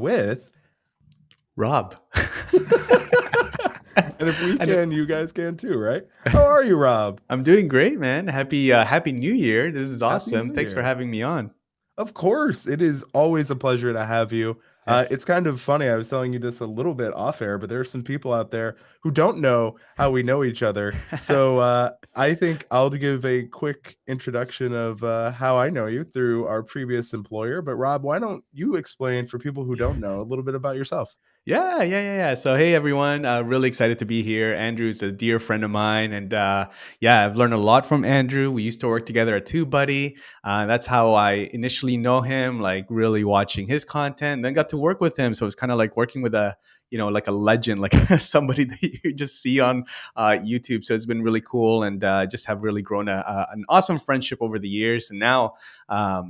with. Rob. And if we And can, you guys can too, right? How are you, Rob? I'm doing great, man. Happy New Year. This is Happy awesome. New Thanks for Year. having me on. Of course, it is always a pleasure to have you. Yes. It's kind of funny. I was telling you this a little bit off air, but there are some people out there who don't know how we know each other. So I think I'll give a quick introduction of how I know you through our previous employer. But Rob, why don't you explain for people who don't know a little bit about yourself? Yeah. So, hey, everyone. Really excited to be here. Andrew's a dear friend of mine. And yeah, I've learned a lot from Andrew. We used to work together at TubeBuddy. That's how I initially know him, like really watching his content, and then got to work with him. So it's kind of like working with like a legend, like somebody that you just see on YouTube. So it's been really cool and just have really grown an awesome friendship over the years. And now, a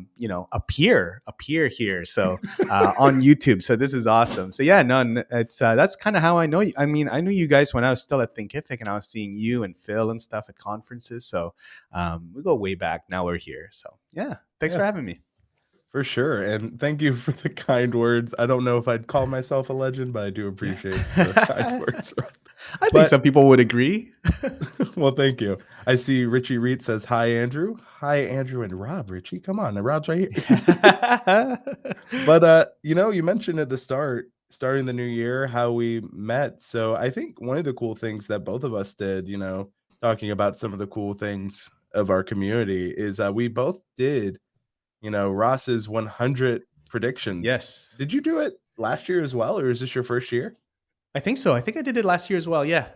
peer here. So on YouTube. So this is awesome. So yeah, no, it's that's kind of how I know you. I mean, I knew you guys when I was still at Thinkific, and I was seeing you and Phil and stuff at conferences. So we go way back. Now we're here. So yeah, thanks Yeah, for having me. for sure. And thank you for the kind words. I don't know if I'd call myself a legend, but I do Yeah, appreciate the kind words, Rob. I think But some people would agree. well, thank you. I see Richie Reed says, "Hi, Andrew." Hi, Andrew and Rob. Richie, come on. Now, Rob's right here. But you mentioned at the start, starting the new year, how we met. So I think one of the cool things that both of us did, talking about some of the cool things of our community, is we both did, Ross's 100 predictions. Yes. Did you do it last year as well, or is this your first year? I think so. I think I did it last year as well. Yeah.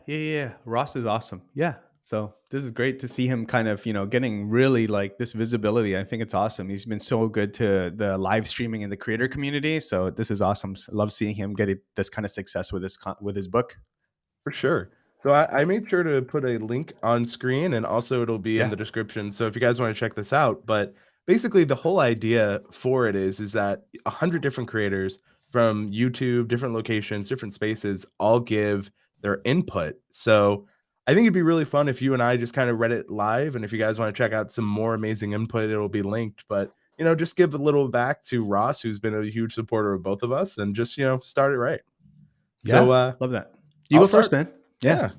Ross is awesome. Yeah. So this is great to see him kind of, getting really like this visibility. I think it's awesome. He's been so good to the live streaming and the creator community. So this is awesome. Love seeing him get this kind of success with with his book. For sure. So I made sure to put a link on screen and also it'll be in Yeah. the description. So if you guys want to check this out, but basically the whole idea for it is that 100 different creators from YouTube, different locations, different spaces, all give their input. So I think it'd be really fun if you and I just kind of read it live. And if you guys want to check out some more amazing input, it'll be linked. But just give a little back to Ross, who's been a huge supporter of both of us, and just start it right. So Yeah. Love that. You I'll go first, start. man. Yeah. Yeah.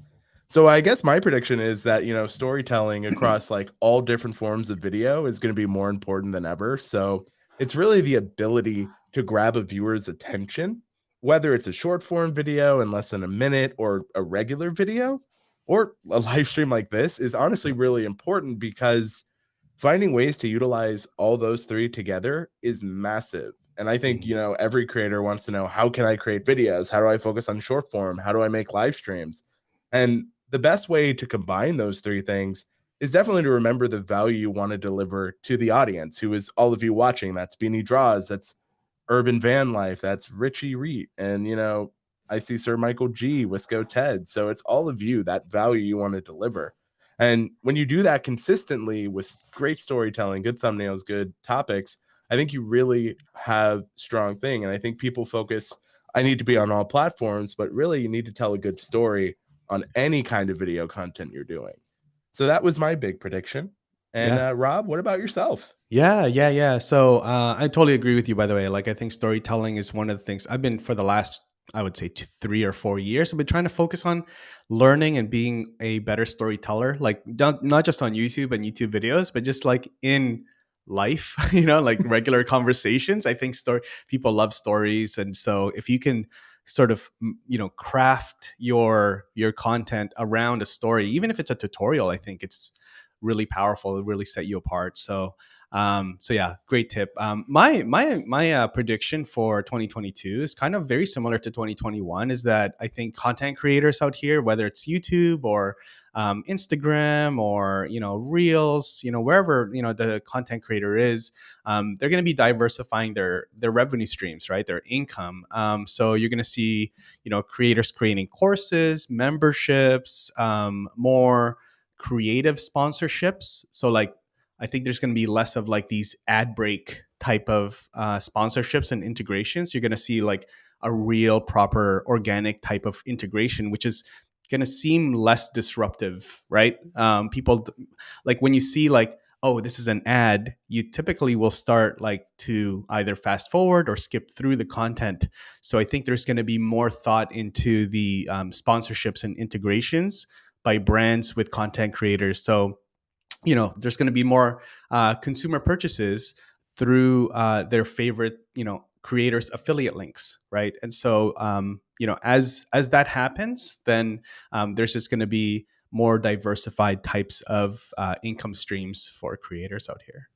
So I guess my prediction is that, storytelling across like all different forms of video is going to be more important than ever. So it's really the ability to grab a viewer's attention, whether it's a short form video in less than a minute or a regular video or a live stream like this is honestly really important because finding ways to utilize all those three together is massive. And I think, Mhm. every creator wants to know, how can I create videos? How do I focus on short form? How do I make live streams? And the best way to combine those three things is definitely to remember the value you want to deliver to the audience, who is all of you watching. That's Beanie Draws, that's Urban Van Life, that's Richie Reet, and I see Sir Michael G, Wisco Ted. So it's all of you, that value you want to deliver. And when you do that consistently with great storytelling, good thumbnails, good topics, I think you really have strong thing. And I think people focus, I need to be on all platforms, but really you need to tell a good story on any kind of video content you're doing. So that was my big prediction. And Yeah. Rob, what about yourself? Yeah. So I totally agree with you. By the way, like I think storytelling is one of the things I've been for the last, I would say, 3 or 4 years. I've been trying to focus on learning and being a better storyteller. Like not just on YouTube and YouTube videos, but just like in life. Like regular conversations. I think story people love stories, and so if you can sort of craft your content around a story, even if it's a tutorial, I think it's really powerful. It really set you apart. So yeah, great tip. My prediction for 2022 is kind of very similar to 2021. Is that I think content creators out here, whether it's YouTube or Instagram or Reels, wherever the content creator is, they're going to be diversifying their revenue streams, right? Their income. So you're going to see creators creating courses, memberships, more creative sponsorships. So like I think there's going to be less of like these ad break type of sponsorships and integrations. You're going to see like a real proper organic type of integration, which is going to seem less disruptive, right? People like when you see like oh, this is an ad, you typically will start like to either fast forward or skip through the content. So I think there's going to be more thought into the sponsorships and integrations by brands with content creators. So there's going to be more consumer purchases through their favorite creators affiliate links, right? And so as that happens, then there's just going to be more diversified types of income streams for creators out here.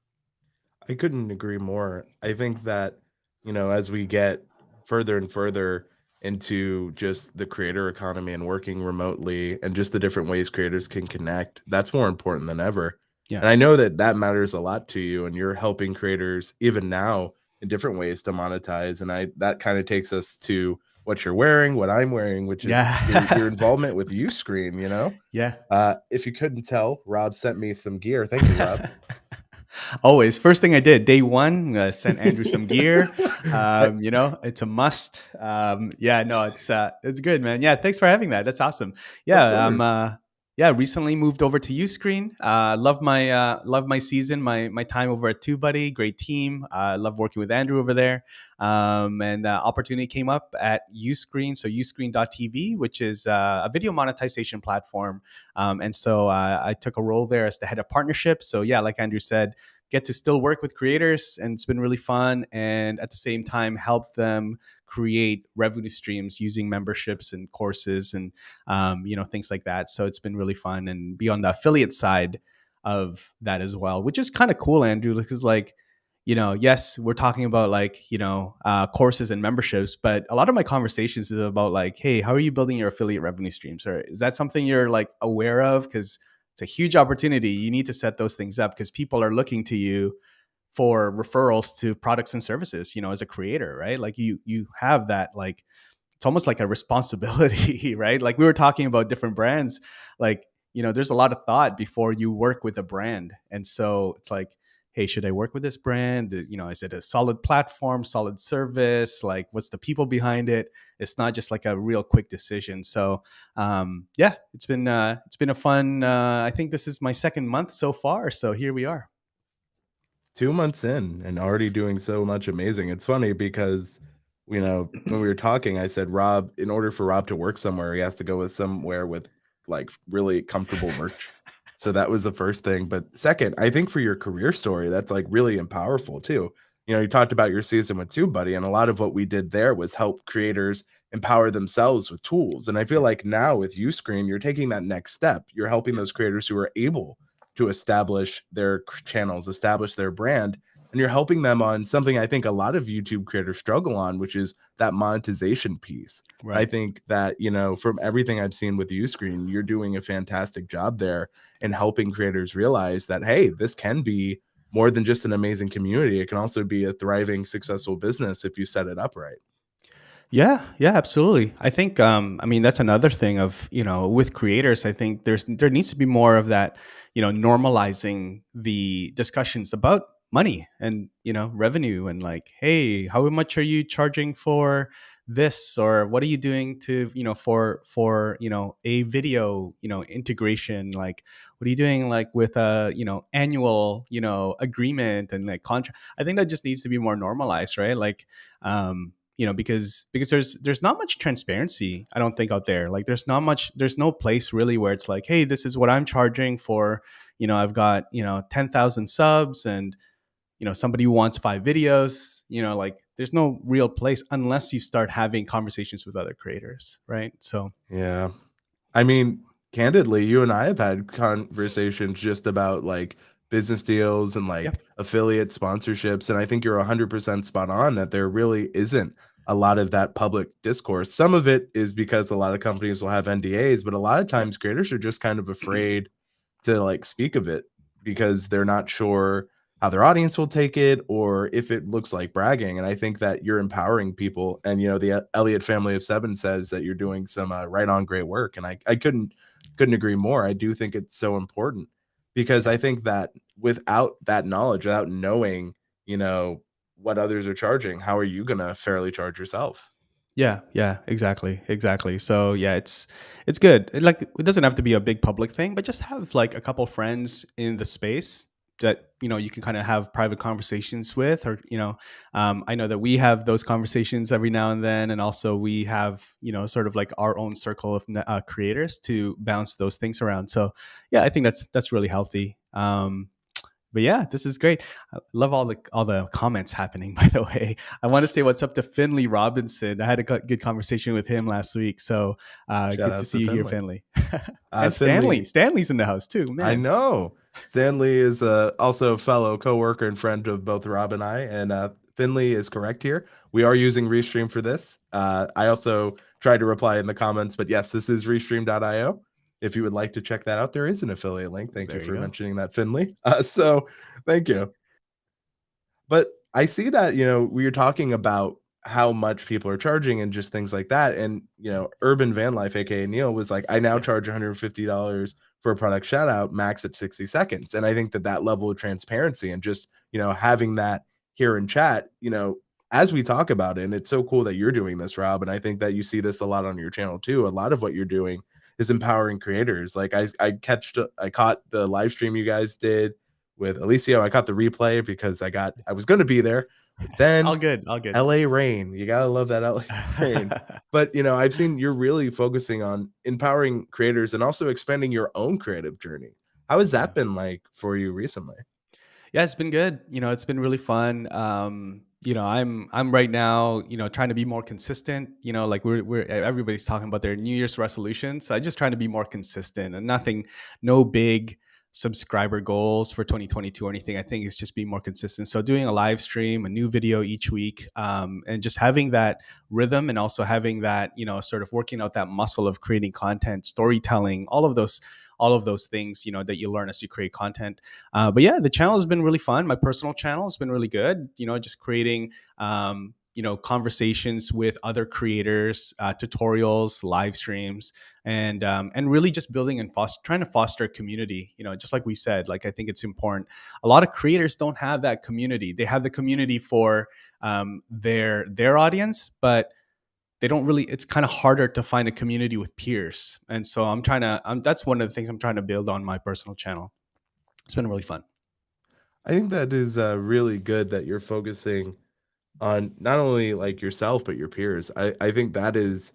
I couldn't agree more. I think that, as we get further and further into just the creator economy and working remotely and just the different ways creators can connect, that's more important than ever. Yeah. And I know that that matters a lot to you, and you're helping creators even now in different ways to monetize. And that kind of takes us to what you're wearing, what I'm wearing, which is your Yeah. involvement with Uscreen. Yeah. If you couldn't tell, Rob sent me some gear. Thank you, Rob. Always. First thing I did, day one, sent Andrew some gear. I, It's a must. Yeah, no, it's good, man. Yeah, thanks for having that. That's awesome. of Yeah, course. yeah, recently moved over to Uscreen. Love my season, my time over at TubeBuddy. Great team. Love working with Andrew over there. And opportunity came up at Uscreen, so uscreen.tv, which is a video monetization platform. And so I took a role there as the head of partnerships. So yeah, like Andrew said, get to still work with creators, and it's been really fun, and at the same time help them create revenue streams using memberships and courses and things like that. So it's been really fun, and be on the affiliate side of that as well, which is kind of cool, Andrew, because like yes, we're talking about like courses and memberships, but a lot of my conversations is about like, hey, how are you building your affiliate revenue streams, or is that something you're like aware of? Because it's a huge opportunity. You need to set those things up because people are looking to you for referrals to products and services, as a creator, right? Like you have that, like it's almost like a responsibility, right? Like we were talking about different brands, like there's a lot of thought before you work with a brand. And so it's like, hey, should I work with this brand? Is it a solid platform, solid service? Like what's the people behind it? It's not just like a real quick decision. So yeah, it's been a fun I think this is my second month so far, so here we are. 2 months in and already doing so much amazing. It's funny because, when we were talking, I said, Rob, in order for Rob to work somewhere, he has to go with somewhere with like really comfortable merch. So that was the first thing. But second, I think for your career story, that's like really powerful too. You talked about your season with TubeBuddy, and a lot of what we did there was help creators empower themselves with tools. And I feel like now with Uscreen, you're taking that next step. You're helping those creators who are able to establish their channels, establish their brand, and you're helping them on something I think a lot of YouTube creators struggle on, which is that monetization piece. I Right. think that, from everything I've seen with Uscreen, you're doing a fantastic job there in helping creators realize that, hey, this can be more than just an amazing community. It can also be a thriving, successful business if you set it up right. Yeah, yeah, absolutely. I think I mean that's another thing of, with creators, I think there needs to be more of that, normalizing the discussions about money and, revenue, and like, hey, how much are you charging for this, or what are you doing to, for, a video, integration, like what are you doing like with a, annual, agreement and like contract. I think that just needs to be more normalized, right? Like because there's not much transparency, I don't think, out there. Like there's no place really where it's like, hey, this is what I'm charging for, I've got 10,000 subs, and somebody who wants 5 videos, like there's no real place unless you start having conversations with other creators, right? So Yeah. I mean, candidly, you and I have had conversations just about like business deals and yeah. like affiliate sponsorships. And I think you're 100% spot on that there really isn't a lot of that public discourse. Some of it is because a lot of companies will have NDAs, but a lot of Yep. times creators are just kind of afraid to like speak of it because they're not sure how their audience will take it or if it looks like bragging. And I think that you're empowering people. And the Elliott family of seven says that you're doing some right on great work. And I couldn't agree more. I do think it's so important because Yeah. I think that without that knowledge, without knowing, you know, what others are charging, how are you gonna fairly charge yourself? Yeah, yeah, exactly, exactly. So yeah, it's good. Like it doesn't have to be a big public thing, but just have like a couple friends in the space that you can kind of have private conversations with, or I know that we have those conversations every now and then, and also we have sort of like our own circle of creators to bounce those things around. So yeah, I think that's really healthy. But yeah, this is great. I love all the comments happening. By the way, I want to say what's up to Finley Robinson. I had a good conversation with him last week, so Shout good to out see to you here, Finley. Finley. And Stanley. Finley, Stanley's in the house too, I man. know. Stanley is also a fellow coworker and friend of both Rob and I, and Finley is correct here. We are using Restream for this. I also tried to reply in the comments, but yes, this is Restream.io. If you would like to check that out, there is an affiliate link. Thank you There you for go. mentioning that, Finley. So thank you. But I see that, we are talking about how much people are charging and just things like that. And, Urban Van Life, aka Neil, was like, I now Yeah, charge $150 for a product shout out, max at 60 seconds. And I think that that level of transparency and just, having that here in chat, as we talk about it, and it's so cool that you're doing this, Rob. And I think that you see this a lot on your channel too. A lot of what you're doing is empowering creators. Like I caught the live stream you guys did with Alicio. I caught the replay because I was going to be there, but all then good, all good. LA rain. You gotta love that LA rain. But I've seen you're really focusing on empowering creators and also expanding your own creative journey. How has Yeah. that been like for you recently? Yeah, it's been good. It's been really fun. I'm right now, trying to be more consistent. Like we're everybody's talking about their New Year's resolutions. So I just trying to be more consistent, and no big subscriber goals for 2022 or anything. I think it's just being more consistent. So doing a live stream, a new video each week, and just having that rhythm, and also having that, sort of working out that muscle of creating content, storytelling, all of those things, that you learn as you create content. But yeah, the channel has been really fun. My personal channel has been really good. Just creating, conversations with other creators, tutorials, live streams, and really just building and trying to foster a community. Just like we said, like I think it's important. A lot of creators don't have that community. They have the community for their audience, but they don't really, it's kind of harder to find a community with peers. And so that's one of the things I'm trying to build on my personal channel. It's been really fun. I think that is really good that you're focusing on not only like yourself but your peers. I think that is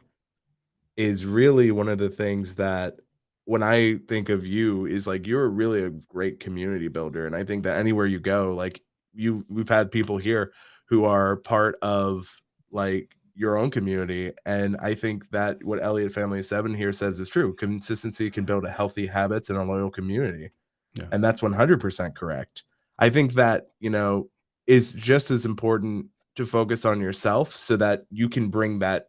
really one of the things that when I think of you is like you're really a great community builder. And I think that anywhere you go, like we've had people here who are part of like your own community. And I think that what Elliott Family 7 here says is true. Consistency can build a healthy habits and a loyal community. Yeah. And that's 100% correct. I think that, is just as important to focus on yourself so that you can bring that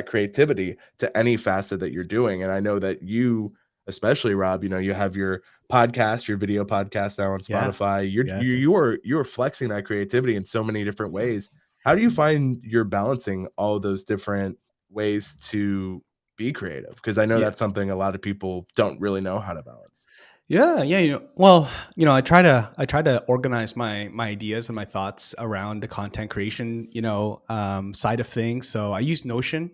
creativity to any facet that you're doing. And I know that you, especially Rob, you have your podcast, your video podcast now on Yeah. Spotify. You're Yeah. you you are flexing that creativity in so many different ways. How do you find you're balancing all those different ways to be creative? Because I know Yeah. that's something a lot of people don't really know how to balance. Yeah, yeah. Well, I try to organize my ideas and my thoughts around the content creation, side of things. So I use Notion.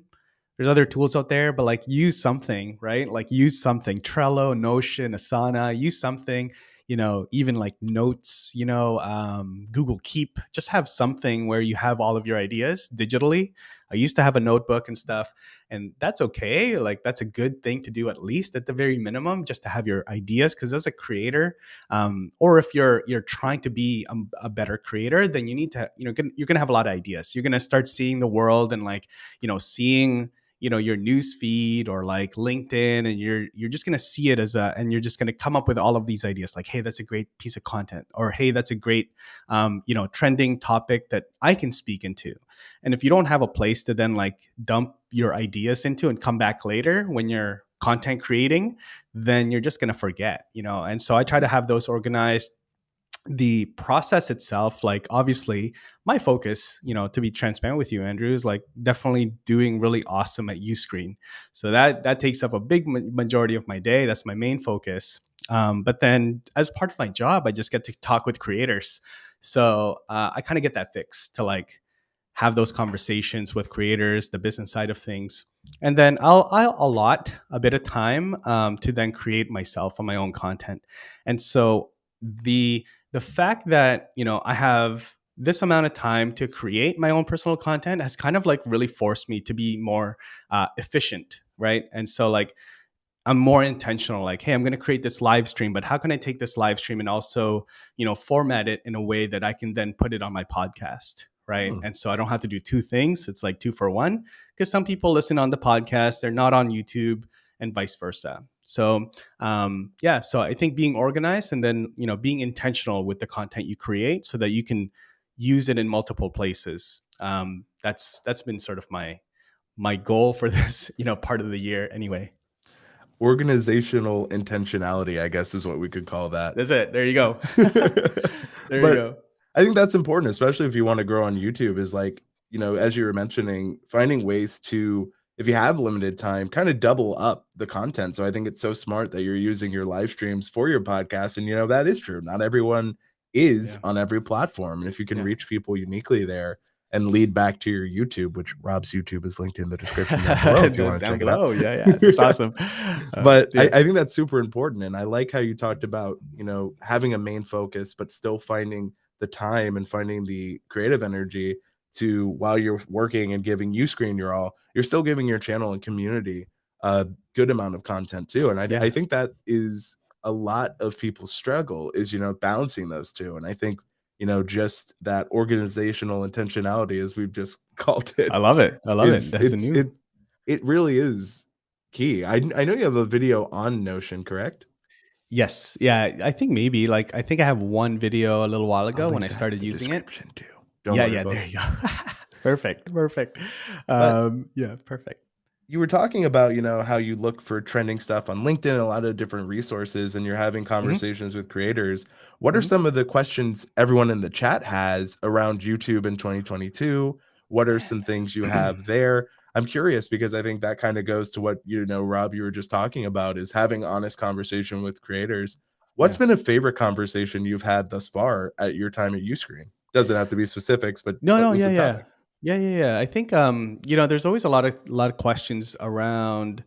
There's other tools out there, but like use something, right? Like use something. Trello, Notion, Asana. Use something. Even like notes. Google Keep. Just have something where you have all of your ideas digitally. I used to have a notebook and stuff, and that's okay. Like that's a good thing to do, at least at the very minimum, just to have your ideas. Because as a creator, or if you're trying to be a better creator, then you need to, you're gonna have a lot of ideas. You're gonna start seeing the world, and like, seeing, your news feed or like LinkedIn, and you're just going to see it and you're just going to come up with all of these ideas like, hey, that's a great piece of content, or hey, that's a great trending topic that I can speak into. And if you don't have a place to then like dump your ideas into and come back later when you're content creating, then you're just going to forget. And so I try to have those organized. The process itself, like obviously my focus, to be transparent with you, Andrew, is like definitely doing really awesome at Uscreen. So that takes up a big majority of my day. That's my main focus. But then as part of my job, I just get to talk with creators. So I kind of get that fix to like have those conversations with creators, the business side of things. And then I'll allot a bit of time to then create myself on my own content. And so the the fact that, I have this amount of time to create my own personal content has kind of like really forced me to be more efficient, right? And so like I'm more intentional, like, hey, I'm going to create this live stream, but how can I take this live stream and also, format it in a way that I can then put it on my podcast, right? Hmm. And so I don't have to do two things. It's like two for one, because some people listen on the podcast, they're not on YouTube, and vice versa. So, yeah, so I think being organized and then, being intentional with the content you create so that you can use it in multiple places. That's been sort of my goal for this, part of the year anyway. Organizational intentionality, I guess, is what we could call that. That's it. There you go. There you But go. I think that's important, especially if you want to grow on YouTube, is like, as you were mentioning, finding ways to, if you have limited time, kind of double up the content. So I think it's so smart that you're using your live streams for your podcast. And, that is true. Not everyone is Yeah. on every platform. And if you can Yeah. reach people uniquely there and lead back to your YouTube, which Rob's YouTube is linked in the description down below if you want to Down check it out. below. Yeah. Yeah. That's awesome. But I, Yeah. I think that's super important. And I like how you talked about, having a main focus, but still finding the time and finding the creative energy to, while you're working and giving you screen your all, you're still giving your channel and community a good amount of content too. And I, Yeah. I think that is a lot of people's struggle is, balancing those two. And I think, just that organizational intentionality, as we've just called I it, love it. I love it. is That's a it's new. it really is key. I know you have a video on Notion, correct? Yes. Yeah. I think maybe like, I think I have one video a little while I'll ago when link I that in started the using it. description too. Don't Yeah. worry, Yeah. There folks. you go. Perfect. Perfect. But Yeah. Perfect. you were talking about, how you look for trending stuff on LinkedIn, a lot of different resources, and you're having Hmm. conversations with creators. What are Hmm. some of the questions everyone in the chat has around YouTube in 2022? What are some things you have there? I'm curious because I think that kind of goes to what, Rob, you were just talking about, is having honest conversation with creators. What's Yeah. been a favorite conversation you've had thus far at your time at Uscreen? Doesn't have to be specifics, but No, what no, was yeah, the yeah. topic? Yeah, yeah, yeah. I think there's always a lot of questions around.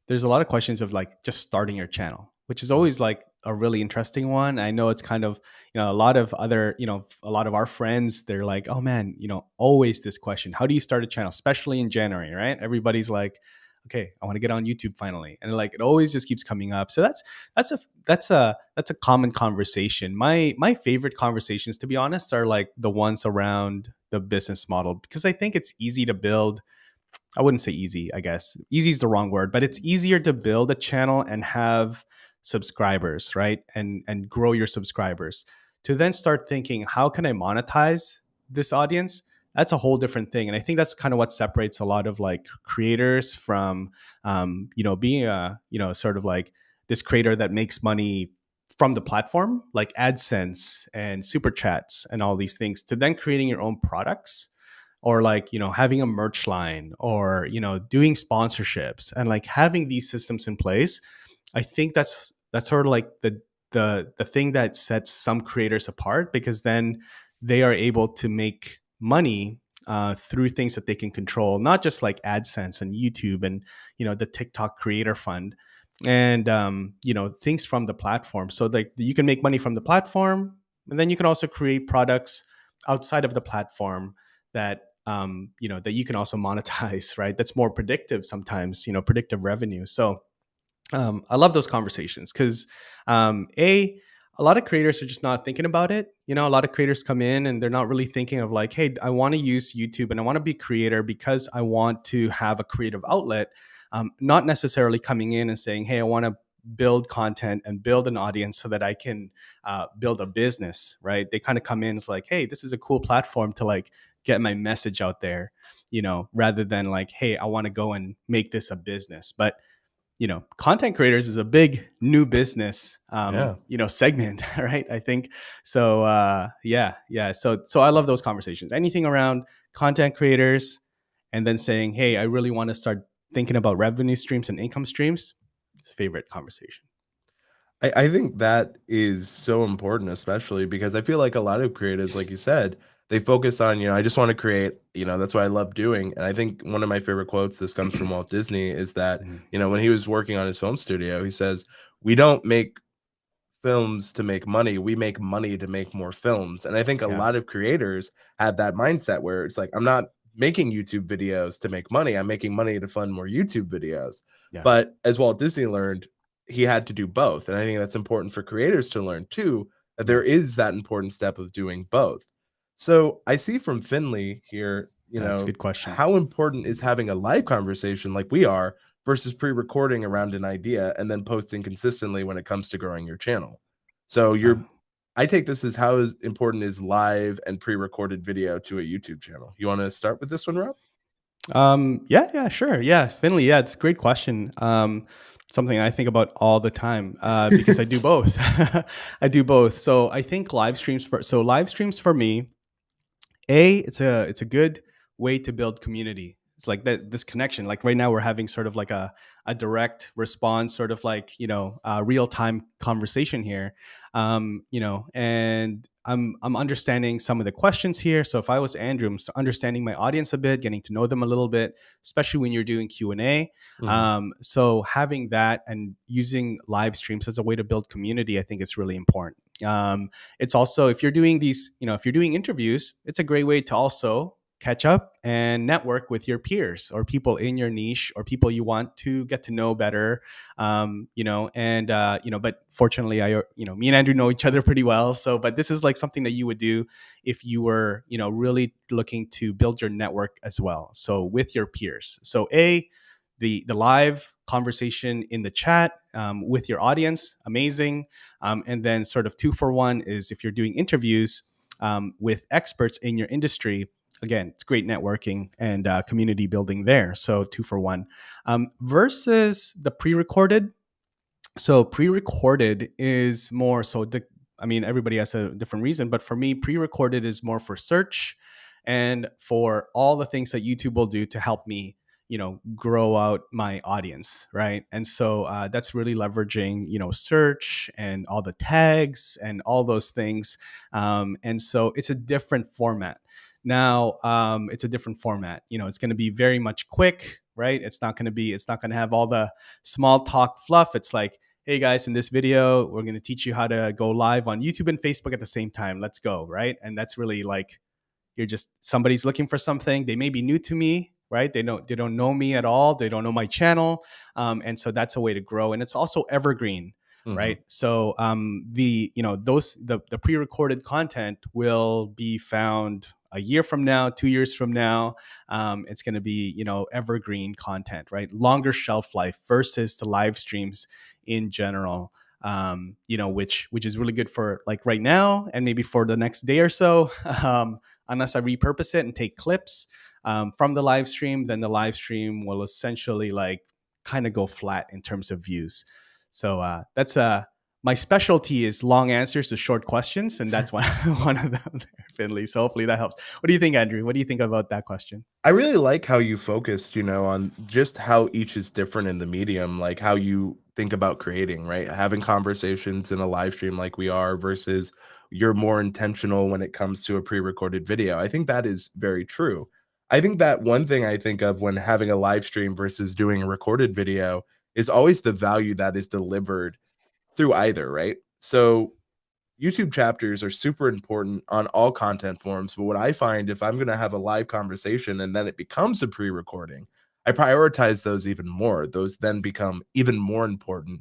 There's a lot of questions of like just starting your channel, which is Mm. always like a really interesting one. I know it's kind of, a lot of other, a lot of our friends, they're like, oh man, always this question. How do you start a channel? Especially in January, right? Everybody's like, okay, I want to get on YouTube finally. And like it always just keeps coming up. So that's a common conversation. My favorite conversations, to be honest, are like the ones around the business model because I think it's easy to build. I wouldn't say easy, I guess. Easy is the wrong word, but it's easier to build a channel and have subscribers, right? And grow your subscribers. To then start thinking, how can I monetize this audience? That's a whole different thing. And I think that's kind of what separates a lot of like creators from being a, sort of like this creator that makes money from the platform, like AdSense and super chats and all these things, to then creating your own products or like having a merch line or doing sponsorships and like having these systems in place. I think that's sort of like the thing that sets some creators apart because then they are able to make money through things that they can control, not just like AdSense and YouTube and the TikTok Creator Fund and things from the platform. So like you can make money from the platform, and then you can also create products outside of the platform that that you can also monetize, right? That's more predictive sometimes, predictive revenue. So I love those conversations because a lot of creators are just not thinking about it. A lot of creators come in and they're not really thinking of like, hey, I want to use YouTube and I want to be a creator because I want to have a creative outlet. Not necessarily coming in and saying, hey, I want to build content and build an audience so that I can build a business, right? They kind of come in as like, hey, this is a cool platform to like get my message out there, rather than like, hey, I want to go and make this a business. But content creators is a big new business, Yeah. segment, right? I think so. Yeah. So I love those conversations. Anything around content creators, and then saying, "Hey, I really want to start thinking about revenue streams and income streams." It's favorite conversation. I think that is so important, especially because I feel like a lot of creatives, like you said, they focus on, I just want to create, that's what I love doing. And I think one of my favorite quotes, this comes from Walt Disney, is that, Mhm. when he was working on his film studio, he says, we don't make films to make money. We make money to make more films. And I think a Yeah. lot of creators have that mindset where it's like, I'm not making YouTube videos to make money. I'm making money to fund more YouTube videos. Yeah. But as Walt Disney learned, he had to do both. And I think that's important for creators to learn too, that Yeah. there is that important step of doing both. So I see from Finley here, That's a good question. how important is having a live conversation like we are versus pre-recording around an idea and then posting consistently when it comes to growing your channel. So Uh, I take this as how is important is live and pre-recorded video to a YouTube channel. You want to start with this one, Rob? yeah, yeah, sure. Yes, Finley. Yeah, it's a great question. Something I think about all the time because I do both. I do both. So I think live streams for me, it's a good way to build community. It's like that this connection. Like right now, we're having sort of like a direct response, sort of like real time conversation here. And I'm understanding some of the questions here. So if I was Andrew, I'm understanding my audience a bit, getting to know them a little bit, especially when you're doing Q&A. Mhm. So having that and using live streams as a way to build community, I think is really important. It's also, if you're doing these, if you're doing interviews, it's a great way to also catch up and network with your peers or people in your niche or people you want to get to know better. But fortunately, me and Andrew know each other pretty well. So, but this is like something that you would do if you were, really looking to build your network as well. So with your peers. So the live conversation in the chat with your audience, amazing. And then sort of 2 for 1 is if you're doing interviews with experts in your industry. Again, it's great networking and community building there. So 2 for 1 versus the pre-recorded. So pre-recorded is more so everybody has a different reason, but for me, pre-recorded is more for search and for all the things that YouTube will do to help me, grow out my audience, right? And so that's really leveraging, search and all the tags and all those things. And so it's a different format. Now, it's a different format. It's going to be very much quick, right? It's not going to have all the small talk fluff. It's like, hey guys, in this video, we're going to teach you how to go live on YouTube and Facebook at the same time. Let's go, right? And that's really like somebody's looking for something. They may be new to me, right? They don't know me at all. They don't know my channel, and so that's a way to grow. And it's also evergreen, Mhm. right? So the pre-recorded content will be found a year from now, 2 years from now. It's going to be evergreen content, right? Longer shelf life versus the live streams in general. Which is really good for like right now and maybe for the next day or so. Unless I repurpose it and take clips from the live stream, then the live stream will essentially like kind of go flat in terms of views. So that's my specialty is long answers to short questions, and that's one of them there, Finley. So hopefully that helps. What do you think, Andrew? What do you think about that question? I really like how you focused, on just how each is different in the medium, like how you think about creating, right? Having conversations in a live stream like we are versus you're more intentional when it comes to a pre-recorded video. I think that is very true. I think that one thing I think of when having a live stream versus doing a recorded video is always the value that is delivered through either, right? So YouTube chapters are super important on all content forms, but what I find if I'm going to have a live conversation and then it becomes a pre-recording, I prioritize those even more. Those then become even more important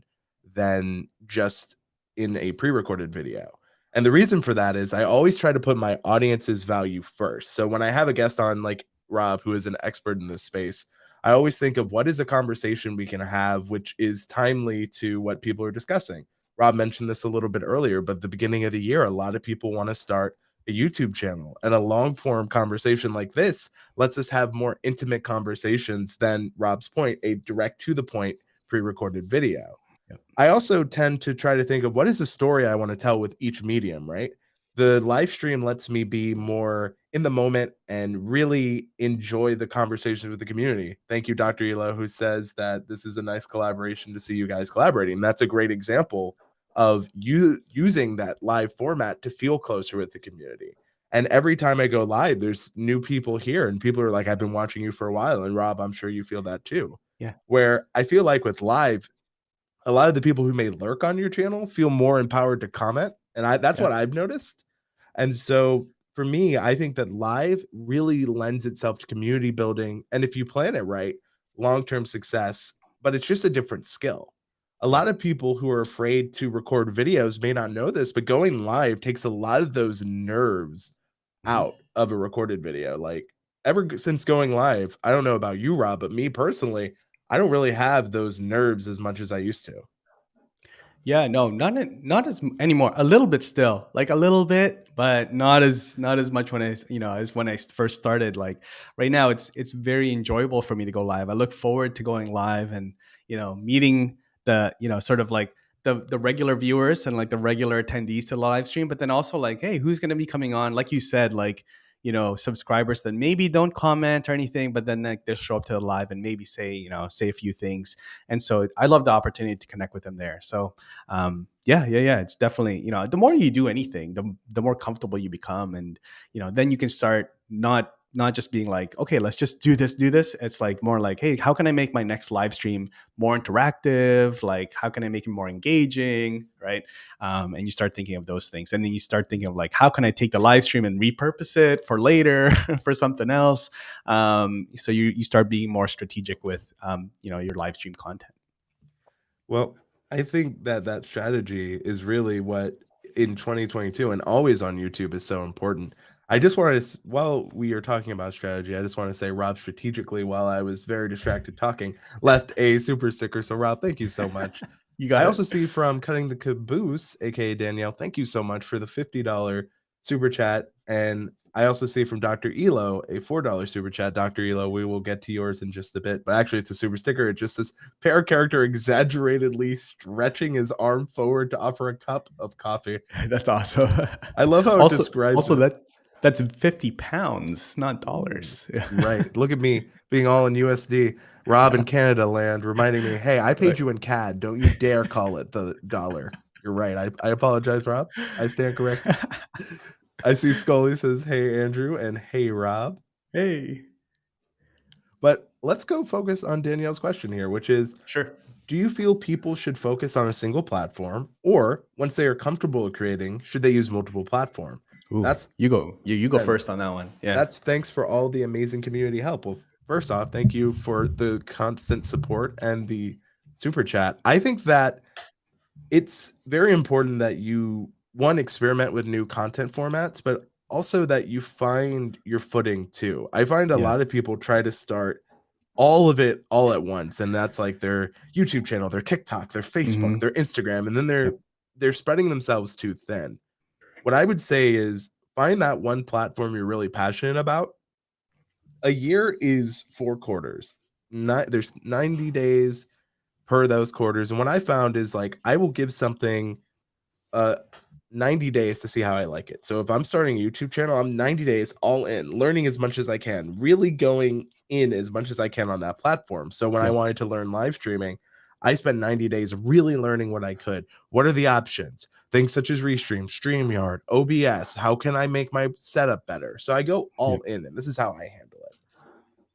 than just in a pre-recorded video. And the reason for that is I always try to put my audience's value first. So when I have a guest on like Rob, who is an expert in this space, I always think of what is a conversation we can have which is timely to what people are discussing. Rob mentioned this a little bit earlier, but the beginning of the year, a lot of people want to start a YouTube channel, and a long form conversation like this lets us have more intimate conversations than Rob's point, a direct to the point pre recorded video. Yep. I also tend to try to think of what is the story I want to tell with each medium, right? The live stream lets me be more in the moment and really enjoy the conversations with the community. Thank you, Dr. Elo, who says that this is a nice collaboration to see you guys collaborating. That's a great example of you using that live format to feel closer with the community. And every time I go live, there's new people here, and people are like, I've been watching you for a while. And Rob, I'm sure you feel that too. Yeah. Where I feel like with live, a lot of the people who may lurk on your channel feel more empowered to comment. And that's Yeah. what I've noticed. And so for me, I think that live really lends itself to community building. And if you plan it right, long-term success, but it's just a different skill. A Yeah. lot of people who are afraid to record videos may not know this, but going live takes a lot of those nerves Mhm. out of a recorded video. Like since going live, I don't know about you, Rob, but me personally, I don't really have those nerves as much as I used to. Yeah, no, not as anymore. A little bit still, like a little bit, but not as much when as when I first started. Like right now, it's very enjoyable for me to go live. I look forward to going live and meeting the sort of like the regular viewers and like the regular attendees to the live stream. But then also like, hey, who's going to be coming on? Like you said, like subscribers that maybe don't comment or anything, but then like they'll show up to the live and maybe say a few things. And so I love the opportunity to connect with them there. So yeah, it's definitely the more you do anything, the more comfortable you become, and then you can start not just being like, okay, let's just do this. It's like more like, hey, how can I make my next live stream more interactive? Like, how can I make it more engaging, right? And you start thinking of those things, and then you start thinking of like, how can I take the live stream and repurpose it for later for something else? So you start being more strategic with your live stream content. Well, I think that that strategy is really what in 2022 and always on YouTube is so important. I just wanted to, while we are talking about strategy, I just want to say Rob strategically, while I was very distracted talking, left a super sticker. So Rob, thank you so much. You I got also it. see from Cutting the Caboose, aka Danielle, thank you so much for the $50 super chat. And I also see from Dr. Elo a $4 super chat. Dr. Elo, we will get to yours in just a bit, but actually it's a super sticker. It just says pair character exaggeratedly stretching his arm forward to offer a cup of coffee. That's awesome. I love how it also, describes also it. that's 50 pounds, not Ooh, dollars. Yeah. right. Look at me being all in USD. Rob in Canada land reminding me, hey, I paid Right. you in CAD. Don't you dare call it the dollar. You're right. I apologize, Rob. I stand corrected. I see Scully says, hey, Andrew, and hey, Rob. Hey. But let's go focus on Danielle's question here, which is, Sure. do you feel people should focus on a single platform, or once they are comfortable creating, should they use multiple platform? Ooh, That's you go. You go and first on that one. Yeah. that's thanks for all the amazing community help. Well, first off, thank you for the constant support and the super chat. I think that it's very important that you one experiment with new content formats, but also that you find your footing too. I find a Yeah. lot of people try to start all of it all at once, and that's like their YouTube channel, their TikTok, their Facebook, Hmm. their Instagram, and then Yep. they're spreading themselves too thin. What I would say is find that one platform you're really passionate about. A year is 4 quarters. Not there's 90 days per those quarters, and what I found is like I will give something uh 90 days to see how I like it. So if I'm starting a YouTube channel, I'm 90 days all in, learning as much as I can, really going in as much as I can on that platform. So when I Yep. wanted to learn live streaming, I spent 90 days really learning what I could. What are the options? Things such as Restream, StreamYard, OBS. How can I make my setup better? So I go all Yep. in, and this is how I handle it.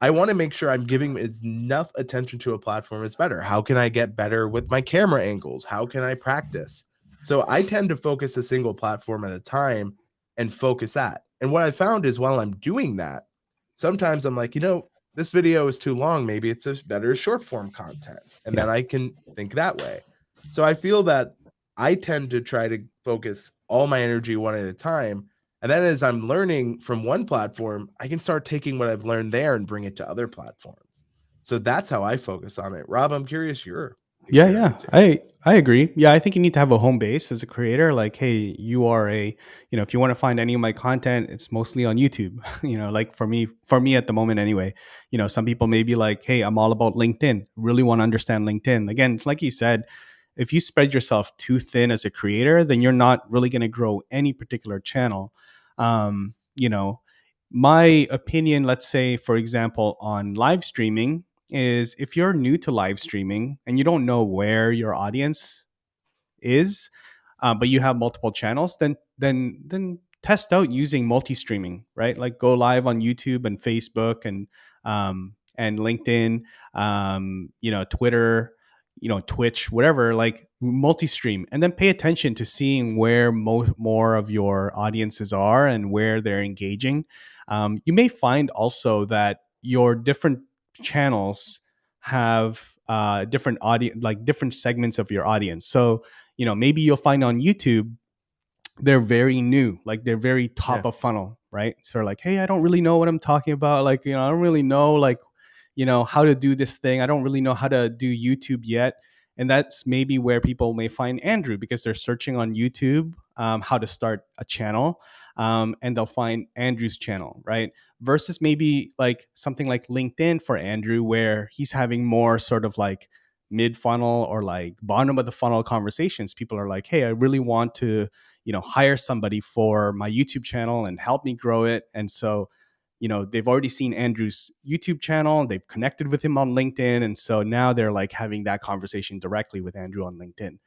I want to make sure I'm giving enough attention to a platform as better. How can I get better with my camera angles? How can I practice? So I tend to focus a single platform at a time and focus that. And what I found is while I'm doing that, sometimes I'm like, this video is too long. Maybe it's just better short form content. And then Yeah. I can think that way. So I feel that I tend to try to focus all my energy one at a time, and then as I'm learning from one platform, I can start taking what I've learned there and bring it to other platforms. So that's how I focus on it. Rob, I'm curious your Yeah. experience here. I agree. Yeah, I think you need to have a home base as a creator. Like, hey, you are if you want to find any of my content, it's mostly on YouTube. Like for me at the moment anyway. Some people may be like, hey, I'm all about LinkedIn. Really want to understand LinkedIn. Again, it's like you said, if you spread yourself too thin as a creator, then you're not really going to grow any particular channel. My opinion, let's say, for example, on live streaming is if you're new to live streaming and you don't know where your audience is, but you have multiple channels, then test out using multi-streaming, right? Like go live on YouTube and Facebook and LinkedIn, Twitter. Twitch, whatever, like multi-stream, and then pay attention to seeing where more of your audiences are and where they're engaging. You may find also that your different channels have different audience, like different segments of your audience. So, maybe you'll find on YouTube they're very new, like they're very Yeah. top of funnel, right? So like, hey, I don't really know what I'm talking about. Like, I don't really know like, how to do this thing. I don't really know how to do YouTube yet. And that's maybe where people may find Andrew, because they're searching on YouTube how to start a channel, and they'll find Andrew's channel, right? Versus maybe like something like LinkedIn for Andrew, where he's having more sort of like mid funnel or like bottom of the funnel conversations. People are like, hey, I really want to hire somebody for my YouTube channel and help me grow it. And so, they've already seen Andrew's YouTube channel, they've connected with him on LinkedIn, and so now they're like having that conversation directly with Andrew on LinkedIn.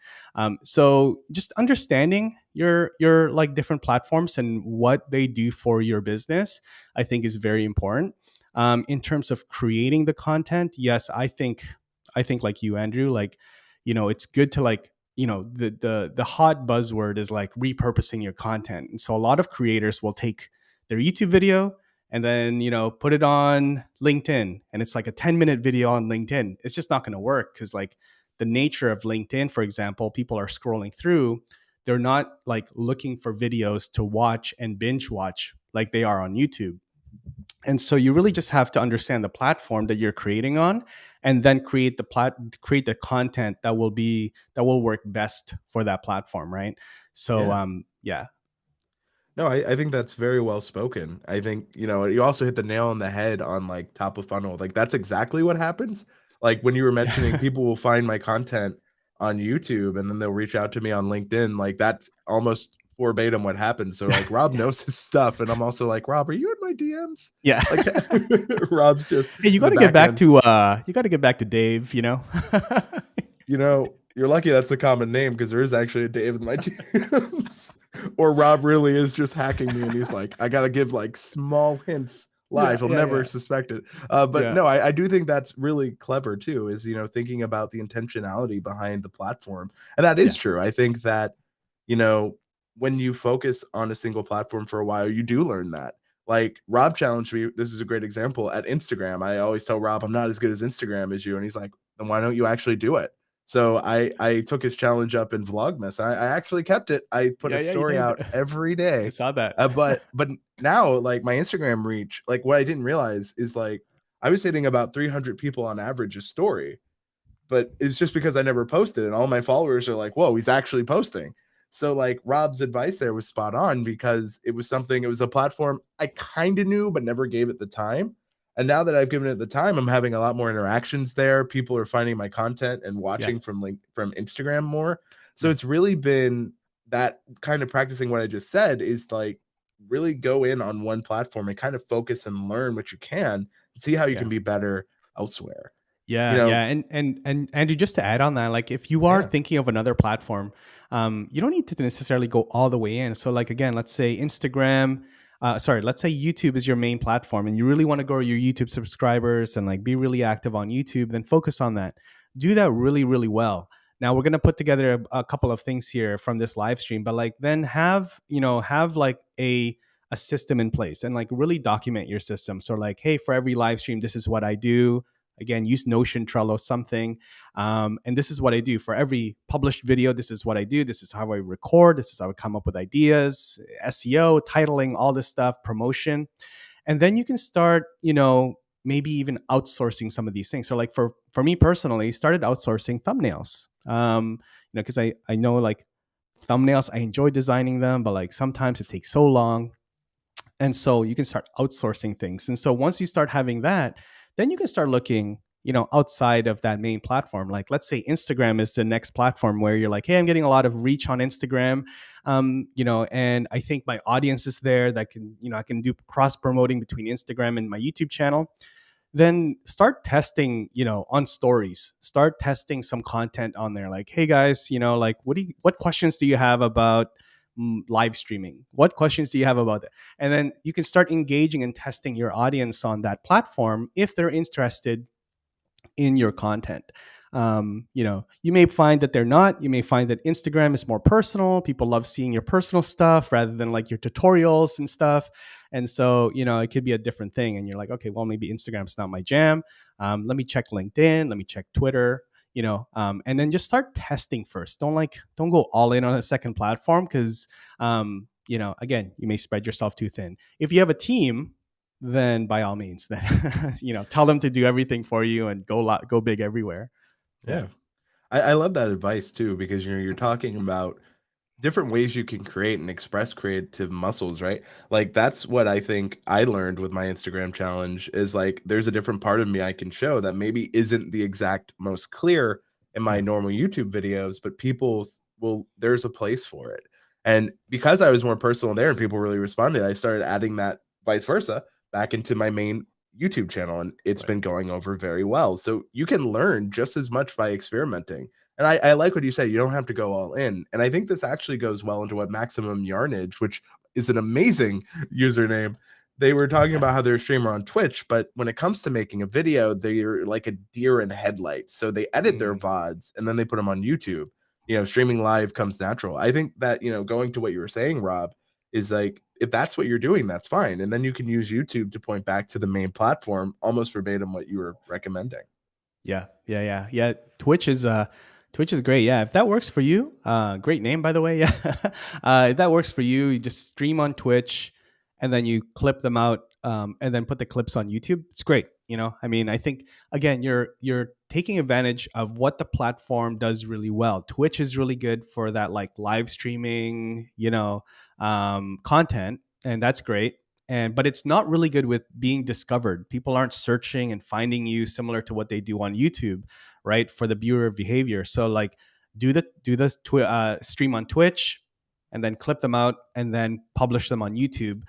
So just understanding your like different platforms and what they do for your business, I think is very important. In terms of creating the content, yes, I think like you, Andrew, like it's good to like the hot buzzword is like repurposing your content. And so a lot of creators will take their YouTube video and then put it on LinkedIn, and it's like a 10-minute video on LinkedIn. It's just not going to work, because like the nature of LinkedIn, for example, people are scrolling through, they're not like looking for videos to watch and binge watch like they are on YouTube. And so you really just have to understand the platform that you're creating on, and then create the content that will work best for that platform, right? So Yeah. yeah. No, I think that's very well spoken. I think, you also hit the nail on the head on like top of funnel. Like that's exactly what happens. Like when you were mentioning people will find my content on YouTube and then they'll reach out to me on LinkedIn. Like that's almost verbatim what happened. So like Rob Yeah. knows his stuff. And I'm also like, Rob, are you in my DMs? Yeah. Like Rob's just Hey, you in the got to get back back end. to Dave, You're lucky that's a common name because there is actually a Dave in my DMs. Or Rob really is just hacking me and he's like, I gotta give like small hints Yeah, live. He'll yeah, never yeah. suspect it. But Yeah. no, I do think that's really clever too, is thinking about the intentionality behind the platform. And that is Yeah. true. I think that, you know, when you focus on a single platform for a while, you do learn that. Like Rob challenged me. This is a great example at Instagram. I always tell Rob I'm not as good as Instagram as you. And he's like, then why don't you actually do it? So I took his challenge up in Vlogmas. I actually kept it. I put Yeah, a yeah, you story did. out every I day. saw that. But now like my Instagram reach, like what I didn't realize is like I was hitting about 300 people on average a story, but it's just because I never posted and all my followers are like, whoa, he's actually posting. So like Rob's advice there was spot on because it was a platform I kind of knew, but never gave it the time. And now that I've given it the time, I'm having a lot more interactions there. People are finding my content and Yeah. watching from Instagram more. So Yeah. it's really been that kind of practicing what I just said is like really go in on one platform and kind of focus and learn what you can, see how you Yeah. can be better elsewhere. You Yeah, know, yeah, and Andrew, just to add on that, like if you are yeah. thinking of another platform, you don't need to necessarily go all the way in. So, like again, let's say let's say YouTube is your main platform, and you really want to grow your YouTube subscribers and like be really active on YouTube. Then focus on that. Do that really, really well. Now we're gonna put together a couple of things here from this live stream, but like then have like a system in place and like really document your system. So like, hey, for every live stream, this is what I do. Again, use Notion, Trello, something. And this is what I do for every published video. This is what I do. This is how I record. This is how I come up with ideas, SEO, titling, all this stuff, promotion. And then you can start, maybe even outsourcing some of these things. So like for me personally, started outsourcing thumbnails. Because I know like thumbnails, I enjoy designing them, but like sometimes it takes so long, and so you can start outsourcing things. And so once you start having that, then you can start looking, outside of that main platform. Like let's say Instagram is the next platform where you're like, hey, I'm getting a lot of reach on Instagram. And I think my audience is there that can, I can do cross promoting between Instagram and my YouTube channel. Then start testing, on stories. Start testing some content on there. Like, hey guys, like what questions do you have about live streaming? What questions do you have about that? And then you can start engaging and testing your audience on that platform if they're interested in your content. You may find that they're not. You may find that Instagram is more personal. People love seeing your personal stuff rather than like your tutorials and stuff. And so, it could be a different thing. And you're like, okay, well, maybe Instagram's not my jam. Let me check LinkedIn. Let me check Twitter. And then just start testing first. Don't go all in on a second platform because, again, you may spread yourself too thin. If you have a team, then by all means, then tell them to do everything for you and go big everywhere. Yeah. I love that advice too, because you're talking about different ways you can create and express creative muscles, right? Like that's what I think I learned with my Instagram challenge is like there's a different part of me I can show that maybe isn't the exact most clear in my Yeah. normal YouTube videos, but there's a place for it. And because I was more personal there and people really responded, I started adding that vice versa back into my main YouTube channel, and it's Right. been going over very well. So you can learn just as much by experimenting. And I like what you said. You don't have to go all in. And I think this actually goes well into what Maximum Yarnage, which is an amazing username. They were talking about how they're a streamer on Twitch, but when it comes to making a video, they're like a deer in headlights. So they edit their Mm, VODs and then they put them on YouTube. Streaming live comes natural. I think that, going to what you were saying, Rob, is like if that's what you're doing, that's fine. And then you can use YouTube to point back to the main platform, almost verbatim what you were recommending. yeah. Twitch is great. Yeah, if that works for you, great name by the way. Yeah, if that works for you, you just stream on Twitch, and then you clip them out, and then put the clips on YouTube. It's great. I mean, I think again, you're taking advantage of what the platform does really well. Twitch is really good for that, like live streaming, content, and that's great. But it's not really good with being discovered. People aren't searching and finding you similar to what they do on YouTube, right? For the viewer behavior. So like do the stream on Twitch, and then clip them out, and then publish them on YouTube.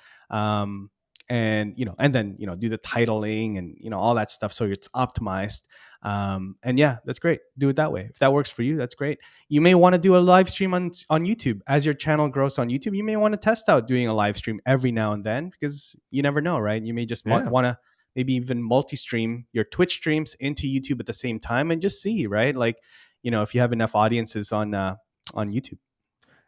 And then do the titling and all that stuff so it's optimized. And yeah, that's great. Do it that way. If that works for you, that's great. You may want to do a live stream on YouTube. As your channel grows on YouTube, you may want to test out doing a live stream every now and then, because you never know, right? You may just want Yeah. to maybe even multi-stream your Twitch streams into YouTube at the same time and just see, right? Like, if you have enough audiences on YouTube.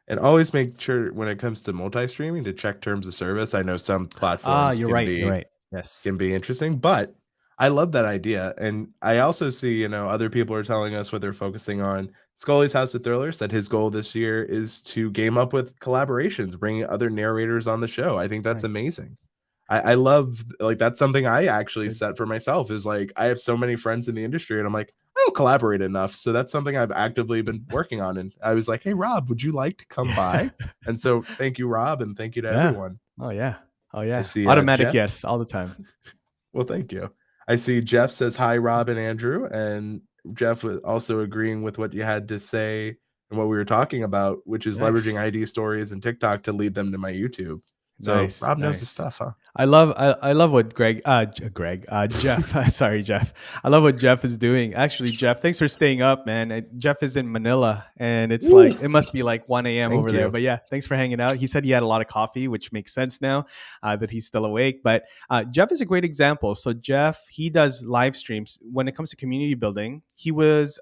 And always make sure when it comes to multi-streaming to check terms of service. I know some platforms You're can right. You're be right. Yes. can be interesting, but I love that idea. And I also see, other people are telling us what they're focusing on. Scully's House of Thrillers said his goal this year is to game up with collaborations, bringing other narrators on the show. I think that's Nice. amazing. I love like that's something I actually Good. set for myself is like I have so many friends in the industry and I'm like, I don't collaborate enough. So that's something I've actively been working on. And I was like, hey Rob, would you like to come Yeah. by? And so thank you, Rob, and thank you to Yeah. everyone. Oh yeah. Oh I yeah. see Automatic Jeff. yes all the time. Well, thank you. I see Jeff says hi, Rob and Andrew, and Jeff was also agreeing with what you had to say and what we were talking about, which is leveraging Nice. ID stories and TikTok to lead them to my YouTube. So Nice. Rob knows his Nice. stuff, huh? I love what Jeff, sorry, Jeff. I love what Jeff is doing. Actually, Jeff, thanks for staying up, man. Jeff is in Manila, and it's like, Woo! it must be like 1 a.m. Thank over there. you. But yeah, thanks for hanging out. He said he had a lot of coffee, which makes sense now, that he's still awake. But Jeff is a great example. So Jeff, he does live streams. When it comes to community building, he was